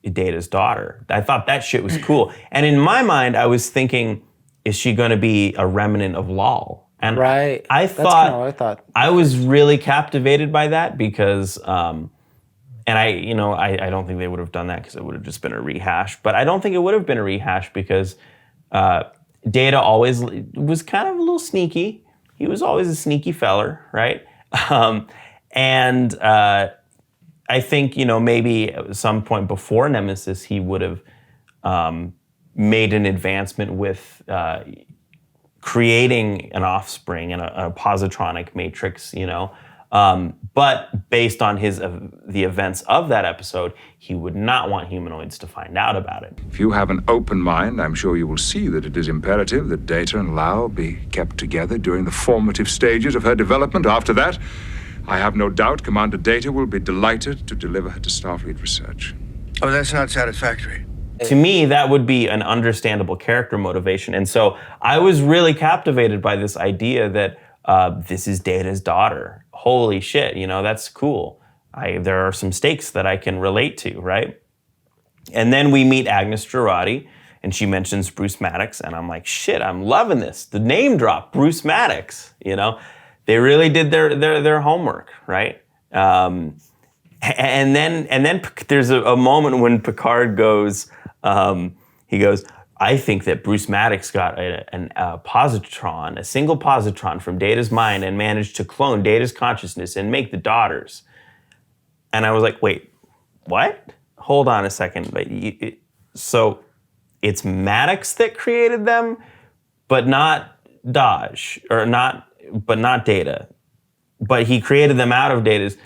Data's daughter. I thought that shit was cool. And in my mind, I was thinking, is she going to be a remnant of Lal? And right. I thought I was really captivated by that because, and I don't think they would have done that because it would have just been a rehash. But I don't think it would have been a rehash because Data always was kind of a little sneaky. He was always a sneaky feller, right? I think, maybe at some point before Nemesis, he would have made an advancement with creating an offspring and a positronic matrix, but based on the events of that episode, he would not want humanoids to find out about it. If you have an open mind, I'm sure you will see that it is imperative that Data and Lau be kept together during the formative stages of her development. After that, I have no doubt Commander Data will be delighted to deliver her to Starfleet Research. Oh, that's not satisfactory. To me, that would be an understandable character motivation. And so I was really captivated by this idea that this is Data's daughter. Holy shit, that's cool. There are some stakes that I can relate to, right? And then we meet Agnes Jurati, and she mentions Bruce Maddox, and I'm like, shit, I'm loving this. The name drop, Bruce Maddox, They really did their homework, right? And then there's a moment when Picard goes, he goes, I think that Bruce Maddox got a positron, a single positron from Data's mind and managed to clone Data's consciousness and make the daughters. And I was like, wait, what? Hold on a second. So it's Maddox that created them, but not Dodge, but not Data. But he created them out of Data's.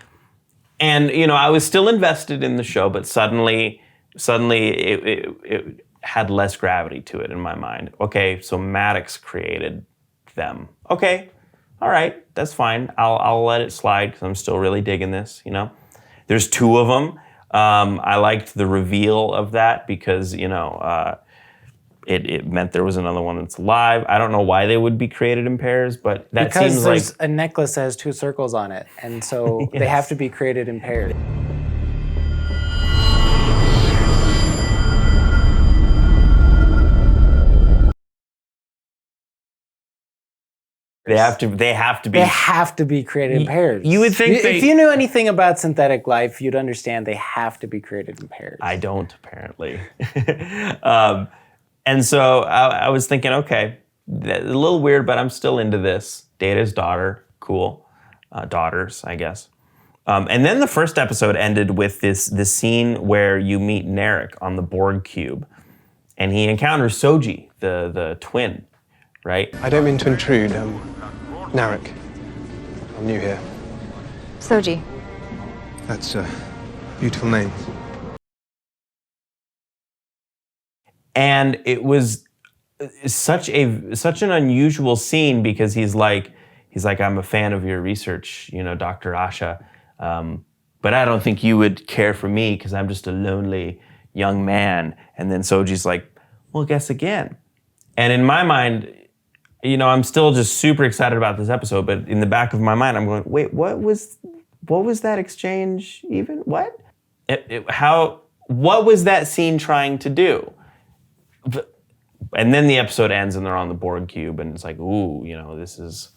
And, I was still invested in the show, but suddenly it had less gravity to it in my mind. Okay, so Maddox created them. Okay, all right, that's fine. I'll let it slide because I'm still really digging this, There's 2 of them. I liked the reveal of that because, it meant there was another one that's alive. I don't know why they would be created in pairs, but that seems like... Because there's a necklace that has 2 circles on it, and so Yes. they have to be created in pairs. They have to be. They have to be created in pairs. You would think if you knew anything about synthetic life, you'd understand they have to be created in pairs. I don't, apparently. And so I was thinking, okay, a little weird, but I'm still into this. Data's daughter, cool. Daughters, I guess. And then the first episode ended with this scene where you meet Narek on the Borg cube, and he encounters Soji, the twin, right? I don't mean to intrude, Narek. I'm new here. Soji. That's a beautiful name. And it was such an unusual scene because he's like, I'm a fan of your research, Dr. Asha, but I don't think you would care for me because I'm just a lonely young man. And then Soji's like, well, guess again. And in my mind, I'm still just super excited about this episode, but in the back of my mind, I'm going, wait, what was that exchange even? What? What was that scene trying to do? And then the episode ends and they're on the Borg cube and it's like, ooh, this is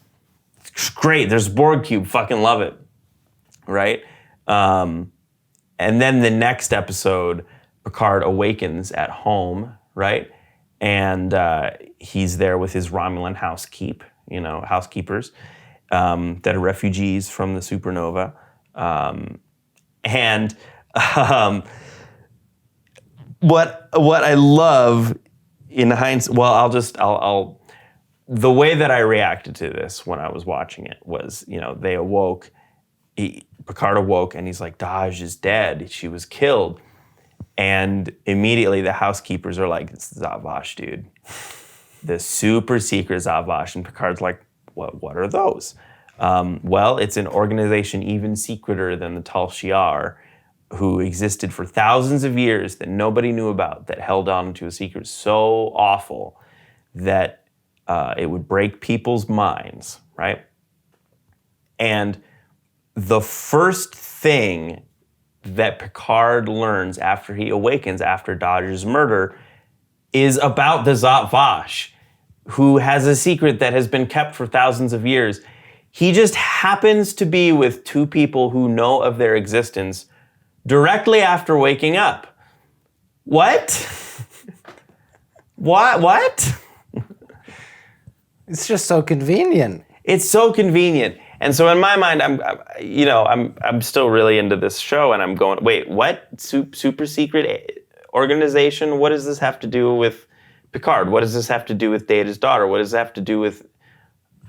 great. There's a Borg cube, fucking love it, right? And then the next episode, Picard awakens at home, right? And he's there with his Romulan housekeepers that are refugees from the supernova. What I love in hindsight, well, the way that I reacted to this when I was watching it was, they awoke, Picard awoke and he's like, Daj is dead, she was killed. And immediately the housekeepers are like, it's Zhat Vash, dude. The super secret Zhat Vash. And Picard's like, what are those? Well, it's an organization even secreter than the Tal Shiar, who existed for thousands of years that nobody knew about, that held on to a secret so awful that it would break people's minds, right? And the first thing that Picard learns after he awakens after Dodge's murder is about the Zhat Vash, who has a secret that has been kept for thousands of years. He just happens to be with 2 people who know of their existence directly after waking up. What? What? It's just so convenient. It's so convenient. And so in my mind, I'm still really into this show, and I'm going, wait, what? Super secret organization? What does this have to do with Picard? What does this have to do with Data's daughter? What does it have to do with?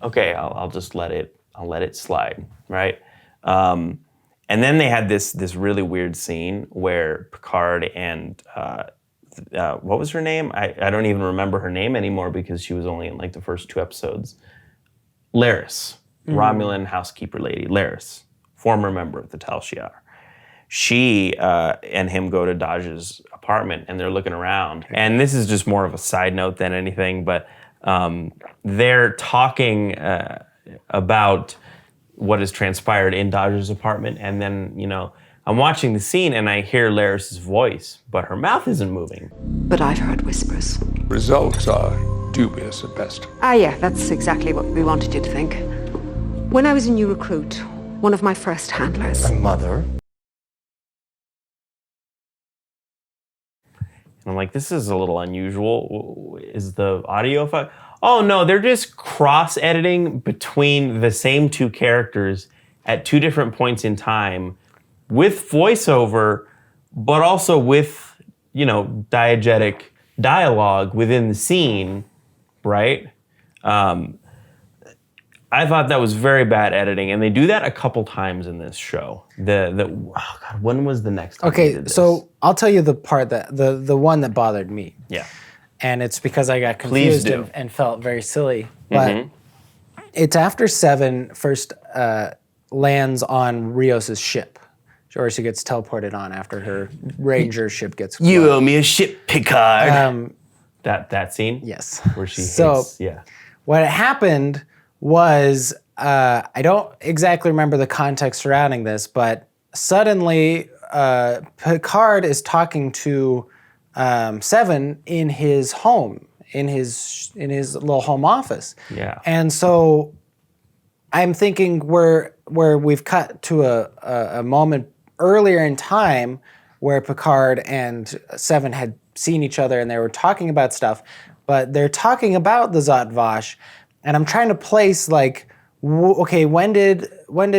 Okay, I'll just let it slide, right? And then they had this really weird scene where Picard and what was her name? I don't even remember her name anymore because she was only in like the first 2 episodes. Laris. Romulan housekeeper lady, Laris, former member of the Tal Shiar. She and him go to Daj's apartment and they're looking around. And this is just more of a side note than anything, but they're talking about what has transpired in Daj's apartment. And then, I'm watching the scene and I hear Laris's voice, but her mouth isn't moving. But I've heard whispers. Results are dubious at best. Yeah, that's exactly what we wanted you to think. When I was a new recruit, one of my first handlers. My mother. And I'm like, this is a little unusual. Is the audio Oh no, they're just cross-editing between the same two characters at two different points in time with voiceover, but also with, diegetic dialogue within the scene, right? I thought that was very bad editing, and they do that a couple times in this show. When was the next time they did this? So I'll tell you the part that the one that bothered me. Yeah. And it's because I got confused and felt very silly. But it's after Seven first lands on Rios's ship. Or she gets teleported on after her Ranger ship gets You owe me a ship, Picard. That scene? Yes. Where she hates, What happened was, I don't exactly remember the context surrounding this, but suddenly Picard is talking to Seven in his home, in his little home office. Yeah. And so I'm thinking where we've cut to a moment earlier in time where Picard and Seven had seen each other and they were talking about stuff, but they're talking about the Zhat Vash, and I'm trying to place okay, when did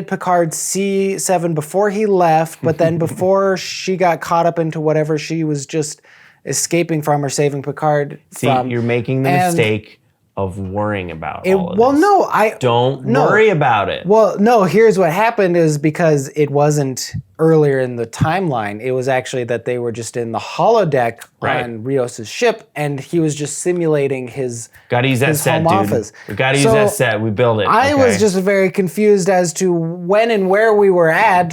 Picard see Seven before he left, but then before she got caught up into whatever she was just escaping from or saving Picard from. See, you're making the mistake of worrying about all of well, this. no, Don't worry about it. Well, no, here's what happened is because it wasn't earlier in the timeline. It was actually that they were just in the holodeck on Rios's ship, and he was just simulating his Gotta use that set, home dude. office. We gotta use that set. We build it. I was just very confused as to when and where we were at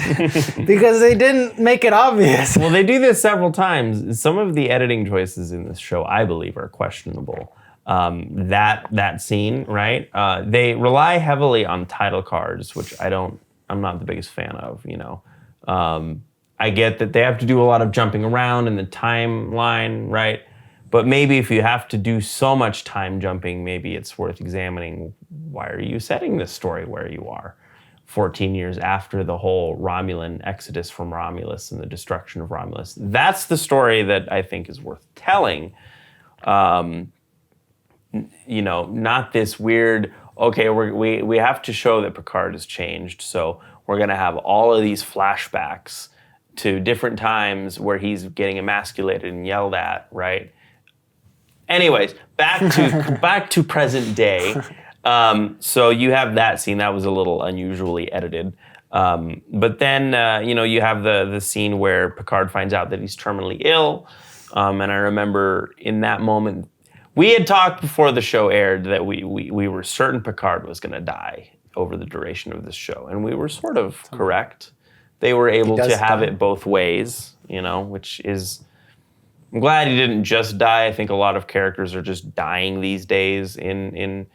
because they didn't make it obvious. Well, they do this several times. Some of the editing choices in this show, I believe, are questionable. That scene, right? They rely heavily on title cards, which I'm not the biggest fan of, I get that they have to do a lot of jumping around in the timeline, right? But maybe if you have to do so much time jumping, maybe it's worth examining why are you setting this story where you are 14 years after the whole Romulan exodus from Romulus and the destruction of Romulus. That's the story that I think is worth telling. Not this weird, okay, we have to show that Picard has changed, so we're going to have all of these flashbacks to different times where he's getting emasculated and yelled at, right? Anyways, back to present day. So you have that scene that was a little unusually edited. But then, you have the scene where Picard finds out that he's terminally ill. And I remember in that moment, we had talked before the show aired that we were certain Picard was going to die over the duration of this show. And we were sort of correct. They were able to have it both ways, which is... I'm glad he didn't just die. I think a lot of characters are just dying these days in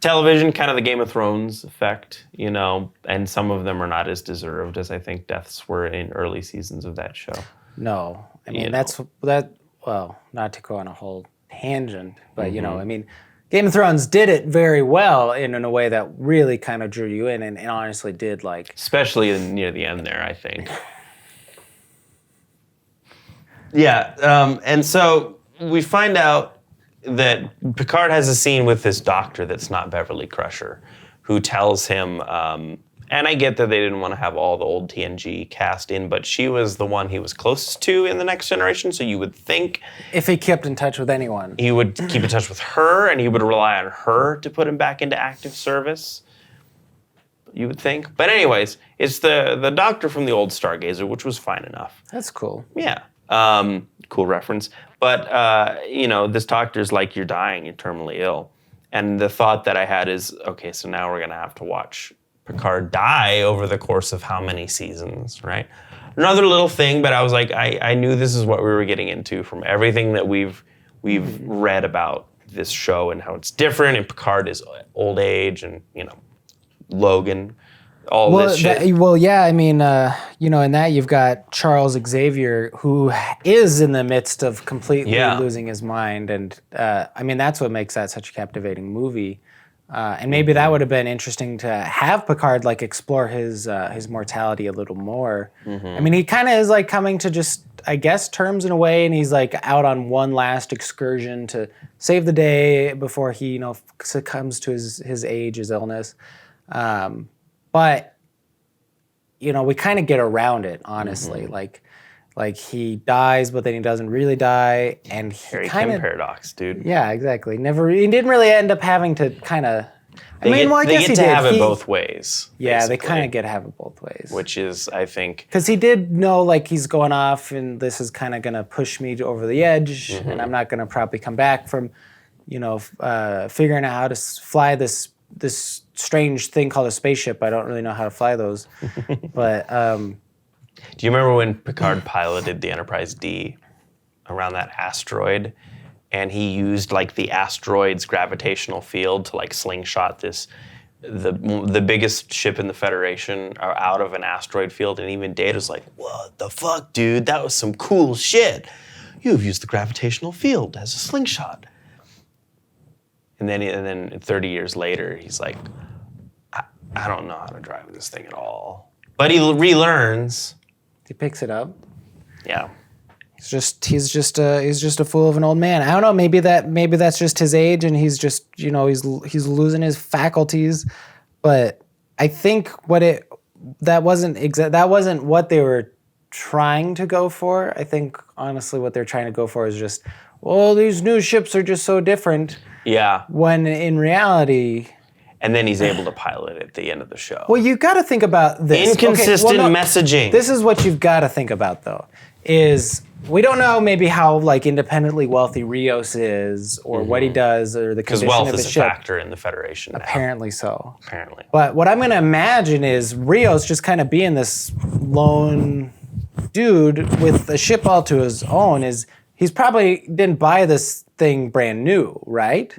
television, kind of the Game of Thrones effect, and some of them are not as deserved as I think deaths were in early seasons of that show. No, I mean, well, not to go on a whole tangent, but Game of Thrones did it very well in a way that really kind of drew you in and honestly did especially near the end there, I think. Yeah, and so we find out that Picard has a scene with this doctor that's not Beverly Crusher, who tells him, and I get that they didn't want to have all the old TNG cast in, but she was the one he was closest to in The Next Generation, so you would think... If he kept in touch with anyone. He would keep in touch with her, and he would rely on her to put him back into active service, you would think. But anyways, it's the doctor from the old Stargazer, which was fine enough. That's cool. Yeah. Cool reference. But, this doctor's like, you're dying, you're terminally ill. And the thought that I had is, okay, so now we're going to have to watch Picard die over the course of how many seasons, right? Another little thing, but I was like, I knew this is what we were getting into from everything that we've read about this show and how it's different, and Picard is old age, and, Logan, this shit. in that you've got Charles Xavier, who is in the midst of completely losing his mind, and that's what makes that such a captivating movie. And maybe that would have been interesting to have Picard like explore his mortality a little more. I mean, he kind of is like coming to just, I guess, terms in a way, and he's like out on one last excursion to save the day before he, succumbs to his age, his illness. But we kind of get around it, honestly. Like he dies, but then he doesn't really die, and Harry Kim paradox, dude. Yeah, exactly. He didn't really end up having to kind of. They get to have it both ways. Yeah, basically, they kind of get to have it both ways. which is, I think, Because he did know, like, he's going off, and this is kind of going to push me over the edge, and I'm not going to probably come back from, figuring out how to fly this strange thing called a spaceship. I don't really know how to fly those, but. Do you remember when Picard piloted the Enterprise D around that asteroid, and he used like the asteroid's gravitational field to like slingshot the biggest ship in the Federation out of an asteroid field, and even Data's like, "What the fuck, dude? That was some cool shit. You've used the gravitational field as a slingshot." And then 30 years later, he's like, I don't know how to drive this thing at all. But he relearns. He picks it up. Yeah. He's just a fool of an old man. I don't know. Maybe that's just his age, and he's just he's losing his faculties. But I think that wasn't what they were trying to go for. I think honestly, what they're trying to go for is just, well, these new ships are just so different. Yeah. When in reality. And then he's able to pilot it at the end of the show. Well, you got to think about this. Inconsistent messaging. This is what you've got to think about, though, is we don't know maybe how like independently wealthy Rios is, or what he does, or the condition wealth of his is ship. a factor in the Federation now. Apparently so. Apparently. But what I'm going to imagine is Rios just kind of being this lone dude with a ship all to his own. He's probably didn't buy this thing brand new, right?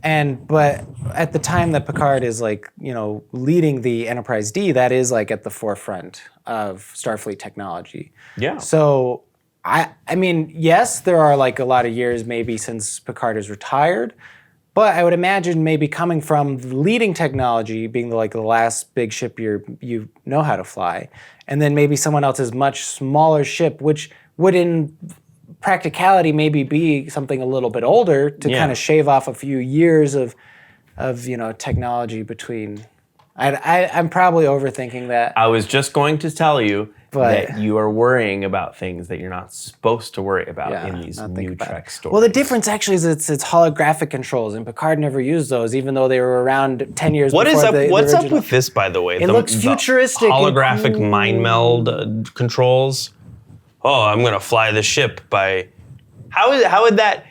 But at the time that Picard is leading the Enterprise D, that is like at the forefront of Starfleet technology. Yeah. So I mean, yes, there are like a lot of years maybe since Picard is retired, but I would imagine maybe coming from leading technology, being the last big ship you know how to fly, and then maybe someone else's much smaller ship, which would in practicality maybe be something a little bit older to kind of shave off a few years of technology between. I'm probably overthinking that. I was just going to tell you that you are worrying about things that you're not supposed to worry about in these new Trek stories. Well, the difference actually is it's holographic controls, and Picard never used those, even though they were around 10 years before What's up with this, by the way? It looks futuristic. Holographic mind meld controls. Oh, I'm going to fly the ship by... How would that...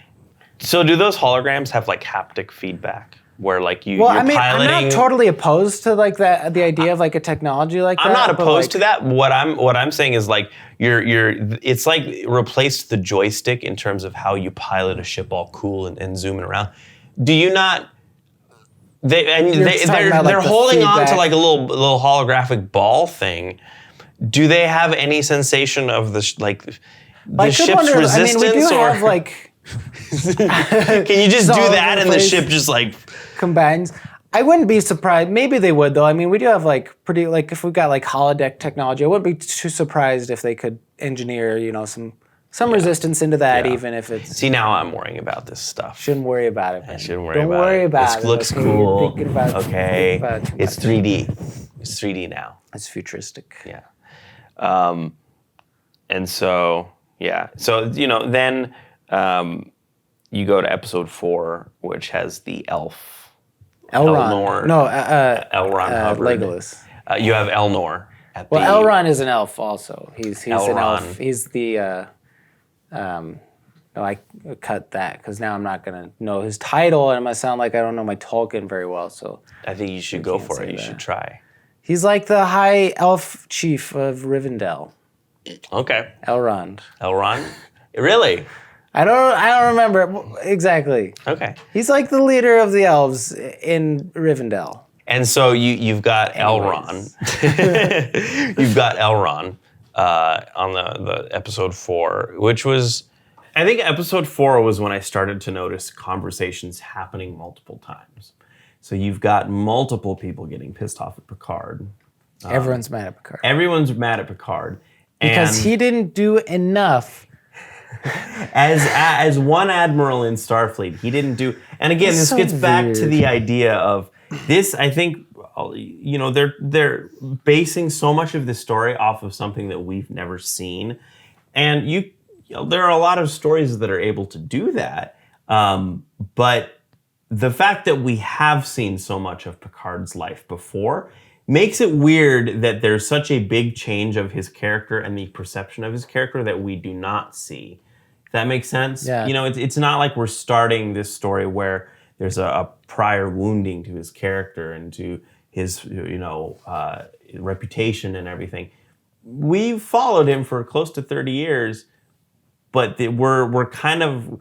So do those holograms have like haptic feedback? Where like you're piloting... I'm not totally opposed to like that, the idea of like a technology like that. I'm not opposed to that. What I'm saying is like it's like replaced the joystick in terms of how you pilot a ship all cool and zooming around. Do you not... They're holding on to like a little holographic ball thing. Do they have any sensation of the ship's resistance? I mean, we do have like. Can you just do that and the ship just like combines? I wouldn't be surprised. Maybe they would though. I mean, we do have like pretty like if we've got like holodeck technology, I wouldn't be too surprised if they could engineer some resistance into that, even if it's. See, now I'm worrying about this stuff. Shouldn't worry about it. Man. I shouldn't worry Don't about worry it. about This it. looks Okay? cool. Okay. It's 3D. It's 3D now. It's futuristic. Yeah. And so, then you go to episode 4, which has the elf. Elrond. Elrond Hubbard. Legolas. You have Elnor. Elrond is an elf also. He's an elf. He's the... no, I cut that because now I'm not going to know his title and it might sound like I don't know my Tolkien very well. So I think you should go for it. You should try. He's like the high elf chief of Rivendell. Okay. Elrond. Really? I don't remember exactly. Okay. He's like the leader of the elves in Rivendell. And so you've got Elrond. You've got Elrond on the episode 4, which was, I think episode 4 was when I started to notice conversations happening multiple times. So you've got multiple people getting pissed off at Picard. Everyone's mad at Picard. Everyone's mad at Picard. Because he didn't do enough. As one admiral in Starfleet, he didn't do... And again, this gets back to the idea of this, I think, you know, they're basing so much of this story off of something that we've never seen. And you know, there are a lot of stories that are able to do that. But the fact that we have seen so much of Picard's life before makes it weird that there's such a big change of his character and the perception of his character that we do not see. If that makes sense? Yeah. You know, it's not like we're starting this story where there's a prior wounding to his character and to his, you know, reputation and everything. We've followed him for close to 30 years, but we're kind of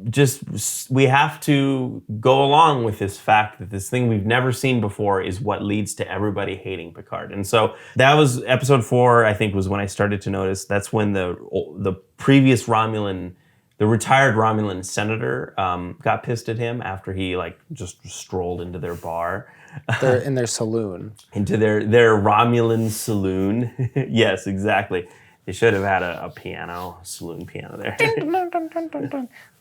just, we have to go along with this fact that this thing we've never seen before is what leads to everybody hating Picard. And so that was episode 4, I think, was when I started to notice. That's when the previous Romulan, the retired Romulan senator, got pissed at him after he like just strolled into their bar. They're in their saloon. Into their Romulan saloon. Yes, exactly. They should have had a piano, saloon piano there.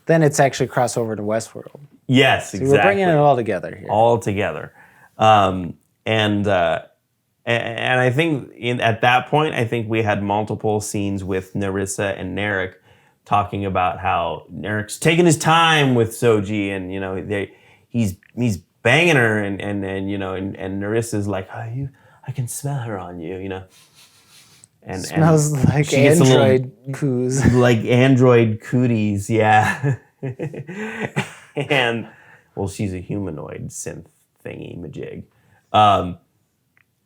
Then it's actually crossover to Westworld. Yes, exactly. We're bringing it all together here. All together. And I think at that point, I think we had multiple scenes with Narissa and Narek talking about how Narek's taking his time with Soji, and you know he's banging her, and you know, and Narissa's like, oh, I can smell her on you, you know. And smells like android coos. Like android cooties, yeah. And well, she's a humanoid synth thingy majig.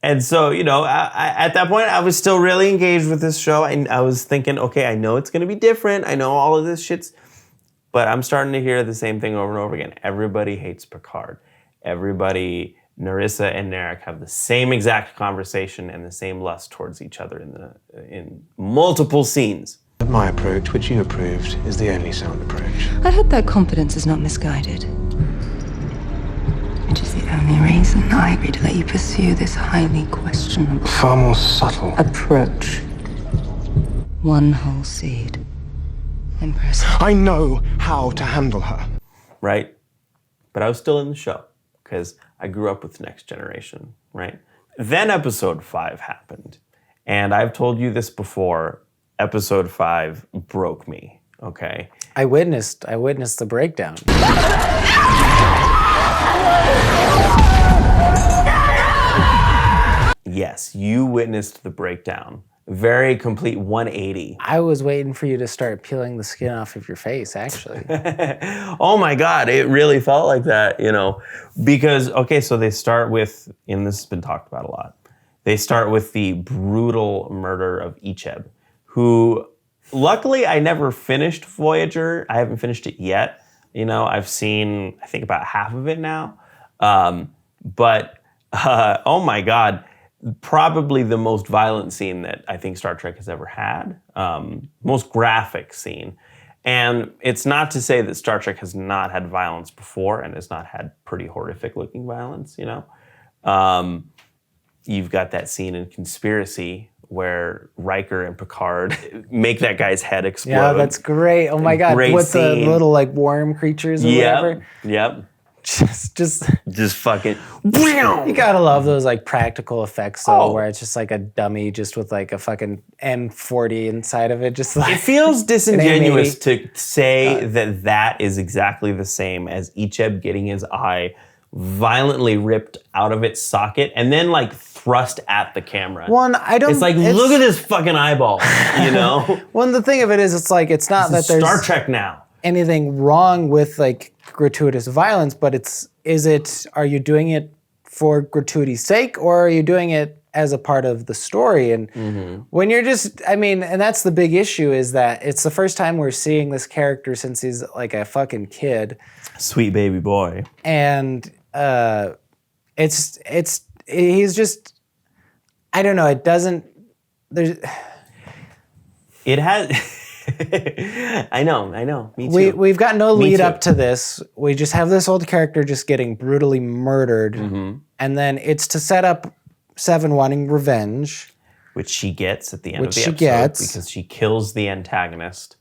And so, you know, at that point, I was still really engaged with this show. And I was thinking, okay, I know it's going to be different. I know all of this shit's... But I'm starting to hear the same thing over and over again. Everybody hates Picard. Everybody, Narissa and Narek have the same exact conversation and the same lust towards each other in multiple scenes. My approach, which you approved, is the only sound approach. I hope that confidence is not misguided. Which is the only reason I agreed to let you pursue this highly questionable... Far more subtle. ...approach. One whole seed. Impressive. I know how to handle her. Right? But I was still in the show because I grew up with Next Generation, right? Then episode 5 happened. And I've told you this before, episode 5 broke me, okay? I witnessed the breakdown. Yes, you witnessed the breakdown. Very complete 180. I was waiting for you to start peeling the skin off of your face, actually. Oh my God, it really felt like that, you know, because, okay, so they start with, and this has been talked about a lot, they start with the brutal murder of Icheb, who, luckily, I never finished Voyager. I haven't finished it yet. You know, I've seen, I think, about half of it now. But, oh my God, probably the most violent scene that I think Star Trek has ever had. Most graphic scene. And it's not to say that Star Trek has not had violence before and has not had pretty horrific looking violence, you know. You've got that scene in Conspiracy where Riker and Picard make that guy's head explode. Yeah, that's great. Oh my God, great with scene. the little like worm creatures or whatever. Yep. Just fucking. You gotta love those like practical effects though, where it's just like a dummy just with like a fucking M40 inside of it. Just like it feels disingenuous to say that is exactly the same as Icheb getting his eye violently ripped out of its socket and then like thrust at the camera. It's like, look at this fucking eyeball, you know? Well, the thing of it is, it's like, it's not that there's Star Trek now. Anything wrong with like gratuitous violence, but are you doing it for gratuity's sake or are you doing it as a part of the story? And when you're just, I mean, and that's the big issue is that it's the first time we're seeing this character since he's like a fucking kid. Sweet baby boy. And he's just, I don't know, it doesn't, there's... It has... I know. Me too. We've got no Me lead too. up to this. We just have this old character just getting brutally murdered. Mm-hmm. And then it's to set up Seven wanting revenge. Which she gets at the end of Which the she episode gets. because she kills the antagonist.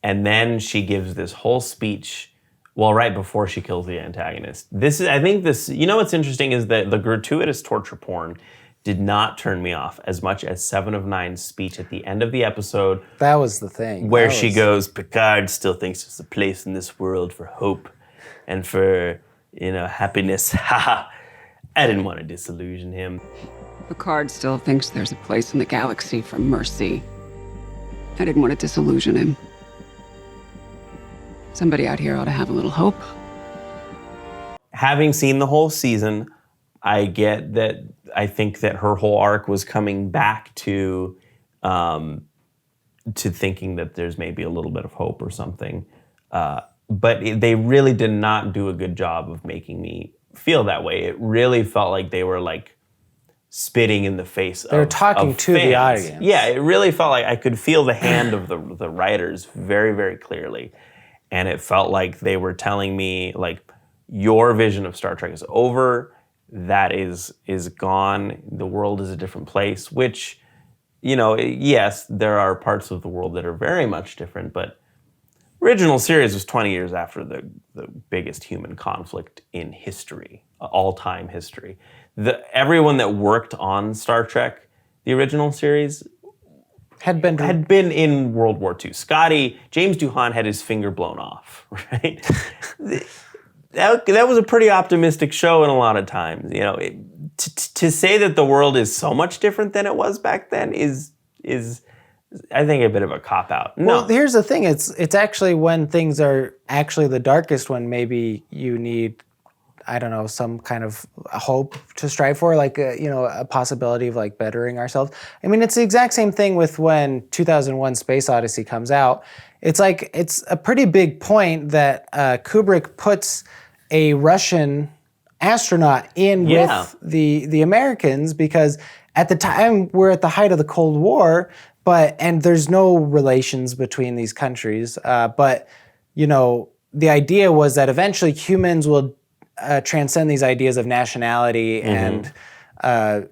And then she gives this whole speech, well, right before she kills the antagonist. You know what's interesting is that the gratuitous torture porn did not turn me off as much as 7 of 9's speech at the end of the episode. That was the thing. Where she goes, Picard still thinks there's a place in this world for hope and for, happiness. Haha. I didn't want to disillusion him. Picard still thinks there's a place in the galaxy for mercy. I didn't want to disillusion him. Somebody out here ought to have a little hope. Having seen the whole season, I get that. I think that her whole arc was coming back to thinking that there's maybe a little bit of hope or something. But they really did not do a good job of making me feel that way. It really felt like they were like spitting in the face They were talking to the audience. Yeah, it really felt like I could feel the hand of the writers very, very clearly. And it felt like they were telling me, like, your vision of Star Trek is over. That is gone. The world is a different place, which, yes, there are parts of the world that are very much different, but original series was 20 years after the biggest human conflict in history, all-time history. Everyone that worked on Star Trek, the original series, had been in World War II. James Doohan had his finger blown off, right? That was a pretty optimistic show in a lot of times. To say that the world is so much different than it was back then is I think a bit of a cop-out. No. Well, here's the thing. It's actually when things are actually the darkest when maybe you need, I don't know, some kind of hope to strive for, like a possibility of like bettering ourselves. I mean, it's the exact same thing with when 2001: Space Odyssey comes out. It's like it's a pretty big point that Kubrick puts a Russian astronaut in with the Americans because at the time we're at the height of the Cold War, and there's no relations between these countries. But the idea was that eventually humans will transcend these ideas of nationality and I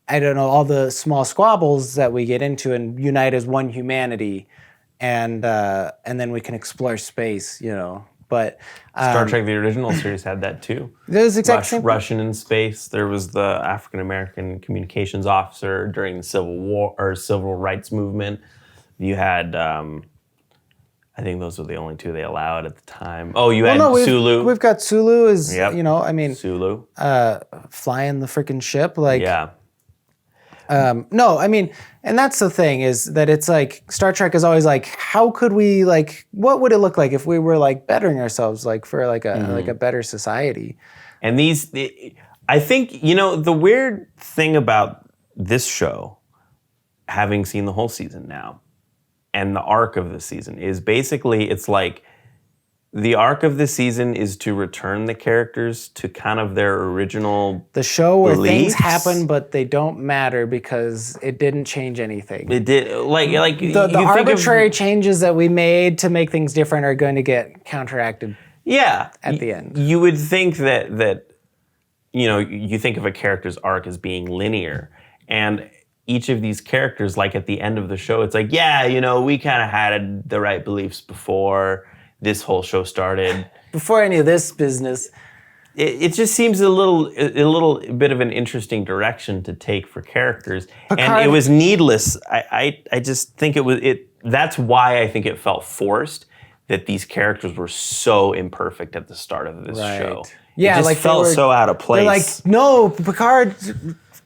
don't know, all the small squabbles that we get into and unite as one humanity, and then we can explore space, But Star Trek, the original series, had that too. There's exactly Russian in space. There was the African American communications officer during the Civil War or Civil Rights movement. You had, I think those were the only two they allowed at the time. Oh, you had Sulu. We've got Sulu as Sulu flying the freaking ship, like yeah. No, I mean, and that's the thing is that it's like Star Trek is always like, how could we what would it look like if we were like bettering ourselves for like a better society? And I think, the weird thing about this show, having seen the whole season now, and the arc of the season is basically, it's like the arc of the season is to return the characters to kind of their original the show where beliefs. Things happen, but they don't matter because it didn't change anything. It did the arbitrary changes that we made to make things different are going to get counteracted. Yeah, at the end, you would think that you think of a character's arc as being linear, and each of these characters, like at the end of the show, it's like, we kind of had the right beliefs before this whole show started. Before any of this business. It just seems a little bit of an interesting direction to take for characters. Picard, and it was needless. I just think that's why I think it felt forced that these characters were so imperfect at the start of this show. Yeah, it just felt so out of place. They're like, no, Picard,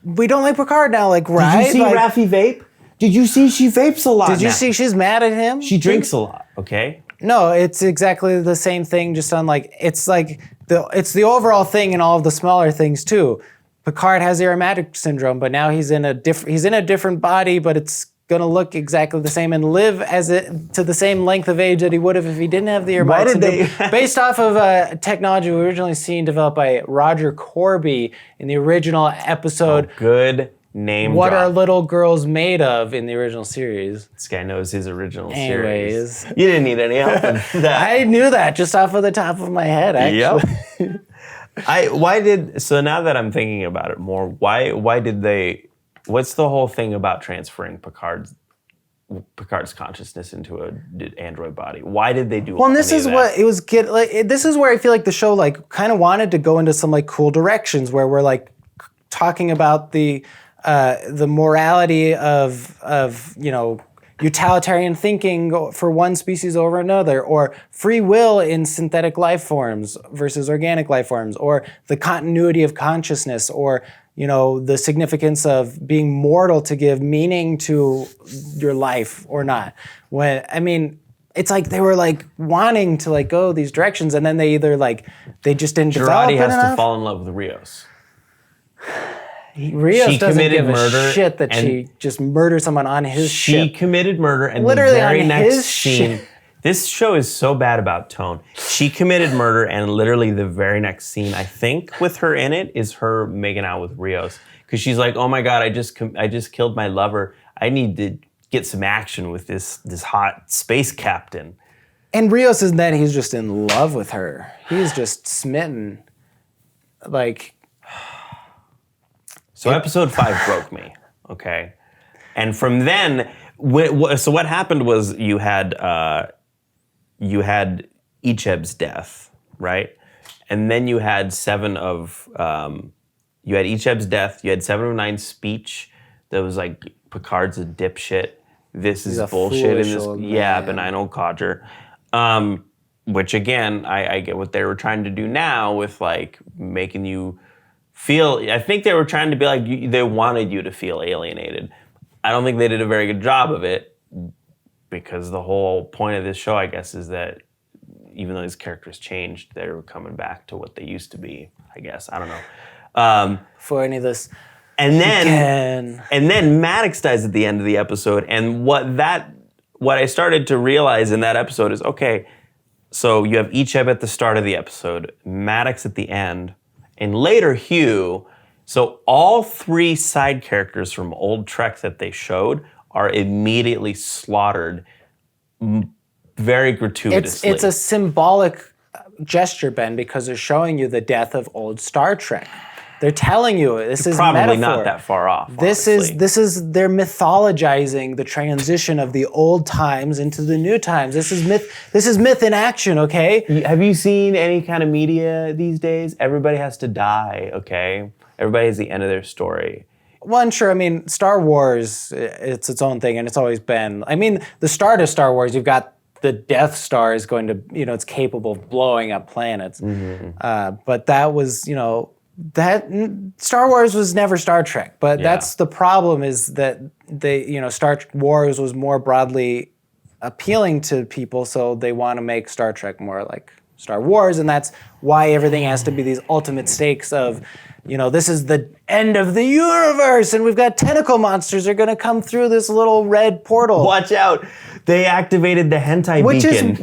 we don't like Picard now, right? Did you see Raffi vape? Did you see she vapes a lot Did you see she's mad at him? She drinks a lot, okay? No, it's exactly the same thing, just on it's the overall thing and all of the smaller things too. Picard has aromatic syndrome, but now he's in a different body, but it's gonna look exactly the same and live to the same length of age that he would have if he didn't have the aromatic syndrome. Based off of technology we originally seen developed by Roger Corby in the original episode. Oh, good Name what drop. are little girls made of in the original series? This guy knows his original Anyways. series. You didn't need any help with that. I knew that just off of the top of my head, actually. Yep. So now that I'm thinking about it more, why did they, what's the whole thing about transferring Picard's consciousness into an android body? Why did they do Well, and this any is of what that? it was this is where I feel like the show like kind of wanted to go into some like cool directions where we're like talking about the morality of utilitarian thinking for one species over another, or free will in synthetic life forms versus organic life forms, or the continuity of consciousness, or the significance of being mortal to give meaning to your life or not. It's like they were like wanting to like go these directions, and then they either like they just didn't develop it Girardi has enough. to fall in love with Rios. Rios She doesn't committed give a murder shit that and she just murdered someone on his ship. She committed murder, and Literally the very on next his scene. ship. This show is so bad about tone. She committed murder, and literally the very next scene, I think, with her in it, is her making out with Rios, because she's like, "Oh my god, I just killed my lover. I need to get some action with this hot space captain." And Rios isn't that he's just in love with her. He's just smitten. Like. So episode 5 broke me, okay? And from then, so what happened was you had Icheb's death, right? And then you had you had Icheb's death, you had 7 of 9's speech that was like, Picard's a dipshit, this is bullshit, in this, Benigno Codger. Which again, I get what they were trying to do now with like making you feel, I think they were trying to be like, they wanted you to feel alienated. I don't think they did a very good job of it, because the whole point of this show, I guess, is that even though these characters changed, they were coming back to what they used to be, I guess. I don't know. For any of this. And then Maddox dies at the end of the episode, and what I started to realize in that episode is, okay, so you have Icheb at the start of the episode, Maddox at the end, and later Hugh. So all 3 side characters from old Trek that they showed are immediately slaughtered very gratuitously. It's a symbolic gesture, Ben, because they're showing you the death of old Star Trek. They're telling you this is probably metaphor. not that far off. This is they're mythologizing the transition of the old times into the new times. This is myth in action, okay? Have you seen any kind of media these days? Everybody has to die, okay? Everybody has the end of their story. Well, and sure, Star Wars, it's its own thing, and it's always been. The start of Star Wars, you've got the Death Star is going to, it's capable of blowing up planets. Mm-hmm. But that was, that Star Wars was never Star Trek. But that's the problem, is that Star Wars was more broadly appealing to people, so they want to make Star Trek more like Star Wars, and that's why everything has to be these ultimate stakes of, this is the end of the universe, and we've got tentacle monsters are going to come through this little red portal. Watch out. They activated the hentai beacon.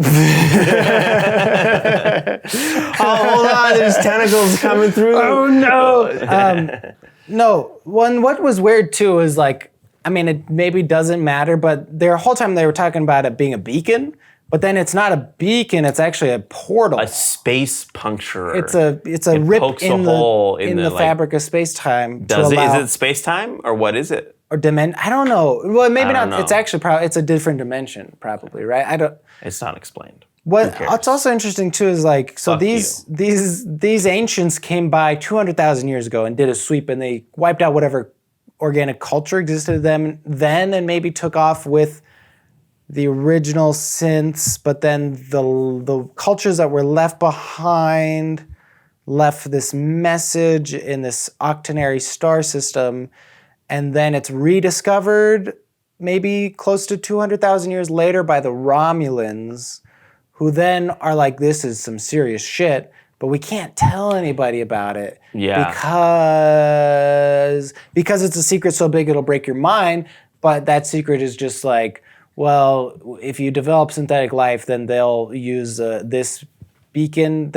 Oh, hold on. There's tentacles coming through. Oh, no. No. What was weird, too, is like, it maybe doesn't matter, but the whole time they were talking about it being a beacon, but then it's not a beacon, it's actually a portal. A space puncturer. It's a rip in the fabric of space-time. Is it space-time, or what is it? Or dimension? I don't know. Well, maybe not. It's actually probably it's a different dimension, probably, right? It's not explained. What's also interesting too is like, so these ancients came by 200,000 years ago and did a sweep, and they wiped out whatever organic culture existed then, and maybe took off with the original synths, but then the cultures that were left behind left this message in this octenary star system, and then it's rediscovered maybe close to 200,000 years later by the Romulans, who then are like, this is some serious shit, but we can't tell anybody about it because it's a secret so big it'll break your mind, but that secret is just like, well, if you develop synthetic life, then they'll use this beacon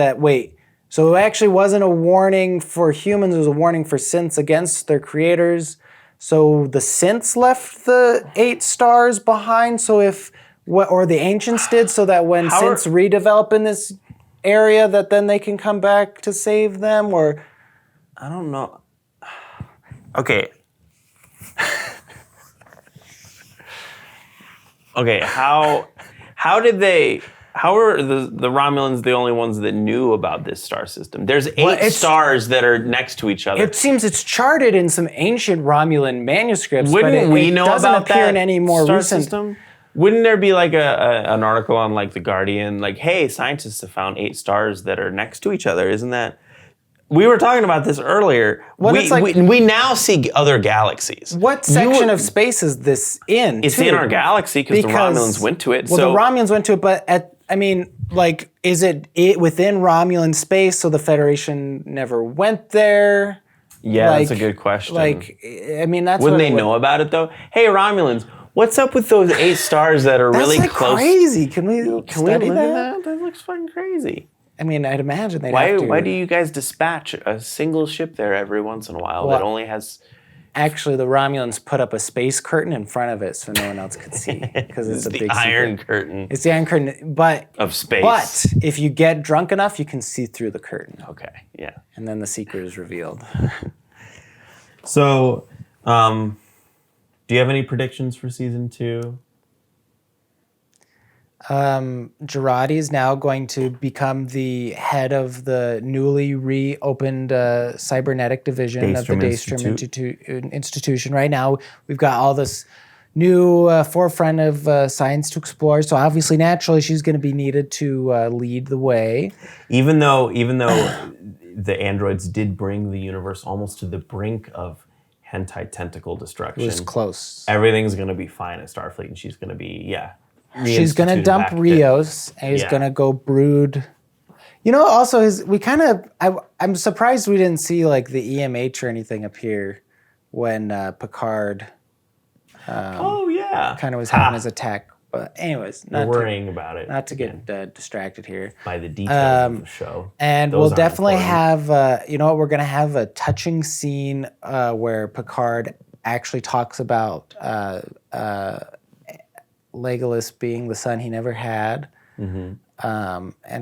so it actually wasn't a warning for humans, it was a warning for synths against their creators. So the synths left the 8 stars behind. So or the ancients did, so that when synths redevelop in this area, that then they can come back to save them. Or I don't know. Okay. Okay. How are the Romulans the only ones that knew about this star system? There's 8 stars that are next to each other. It seems it's charted in some ancient Romulan manuscripts, Wouldn't but we know doesn't about appear that in any more star recent system? Wouldn't there be like an article on like The Guardian, like, hey, scientists have found 8 stars that are next to each other? Isn't that? We were talking about this earlier. We now see other galaxies. What section of space is this in? It's in our galaxy because the Romulans went to it. Well, the Romulans went to it, but is it within Romulan space? So the Federation never went there. Yeah, that's a good question. That's wouldn't they know about it though? Hey, Romulans, what's up with those 8 stars that are really close? That's crazy. Can we study that? That looks fucking crazy. I mean, I'd imagine they'd have to. Why do you guys dispatch a single ship there every once in a while that only has... Actually, the Romulans put up a space curtain in front of it so no one else could see, because it's a big iron secret. curtain. It's the iron curtain, of space. But if you get drunk enough, you can see through the curtain. Okay, yeah. And then the secret is revealed. So, do you have any predictions for season 2? Girardi is now going to become the head of the newly reopened cybernetic division of the Daystrom Institution. Right now, we've got all this new forefront of science to explore. So obviously, naturally, she's going to be needed to lead the way. Even though the androids did bring the universe almost to the brink of hentai tentacle destruction. It was close. Everything's going to be fine at Starfleet, and she's going to be, She's going to dump Rios, and he's going to go brood. You know, also, I'm surprised we didn't see like the EMH or anything appear when Picard kind of was having his attack. But anyways, we're worrying about it. Not to get distracted here. By the details of the show. And we'll definitely have, we're going to have a touching scene where Picard actually talks about Legolas being the son he never had, and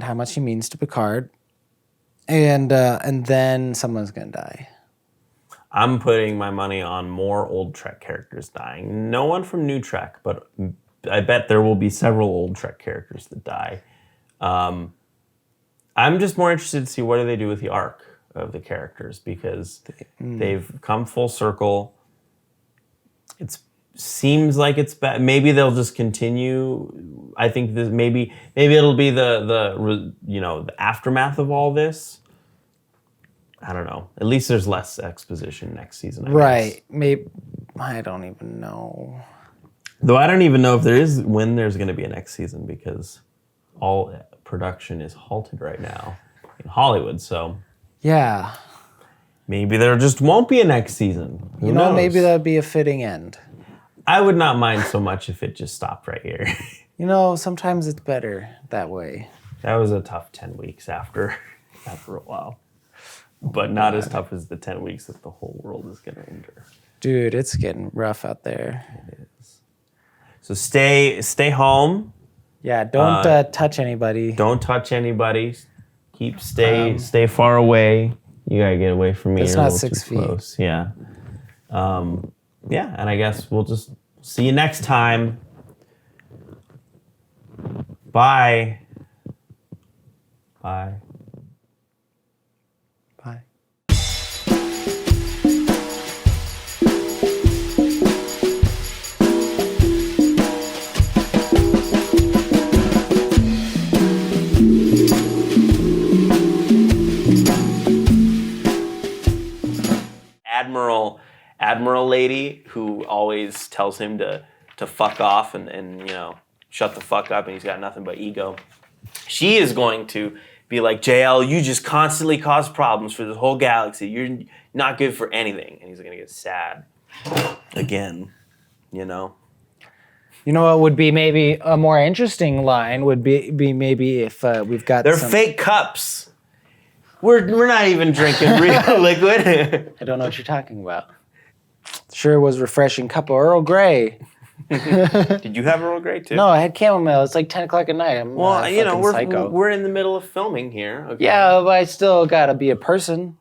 how much he means to Picard, and then someone's gonna die. I'm putting my money on more old Trek characters dying. No one from New Trek, but I bet there will be several old Trek characters that die. I'm just more interested to see what do they do with the arc of the characters, because they've come full circle. It seems like it's bad. Maybe they'll just continue. I think this maybe it'll be the aftermath of all this. I don't know. At least there's less exposition next season. I guess. Maybe I don't even know. Though I don't even know if there's going to be a next season, because all production is halted right now in Hollywood. So yeah, maybe there just won't be a next season. Who knows? Maybe that'd be a fitting end. I would not mind so much if it just stopped right here. Sometimes it's better that way. That was a tough 10 weeks after a while. But not as tough as the 10 weeks that the whole world is going to endure. Dude, it's getting rough out there. It is. So stay home. Yeah, don't touch anybody. Don't touch anybody. Stay far away. You got to get away from me. It's You're not a little 6 too feet. Close. Yeah. And I guess we'll just see you next time. Bye. Bye. Bye. Admiral lady who always tells him to fuck off and shut the fuck up, and he's got nothing but ego. She is going to be like, JL, you just constantly cause problems for this whole galaxy. You're not good for anything. And he's going to get sad again, You know what would be maybe a more interesting line would be maybe if we've got They're fake cups. We're not even drinking real liquid. I don't know what you're talking about. Sure was refreshing. Cup of Earl Grey. Did you have Earl Grey too? No, I had chamomile. It's like 10 o'clock at night. I'm Well, you know, fucking psycho. we're in the middle of filming here. Okay? Yeah, but I still gotta be a person.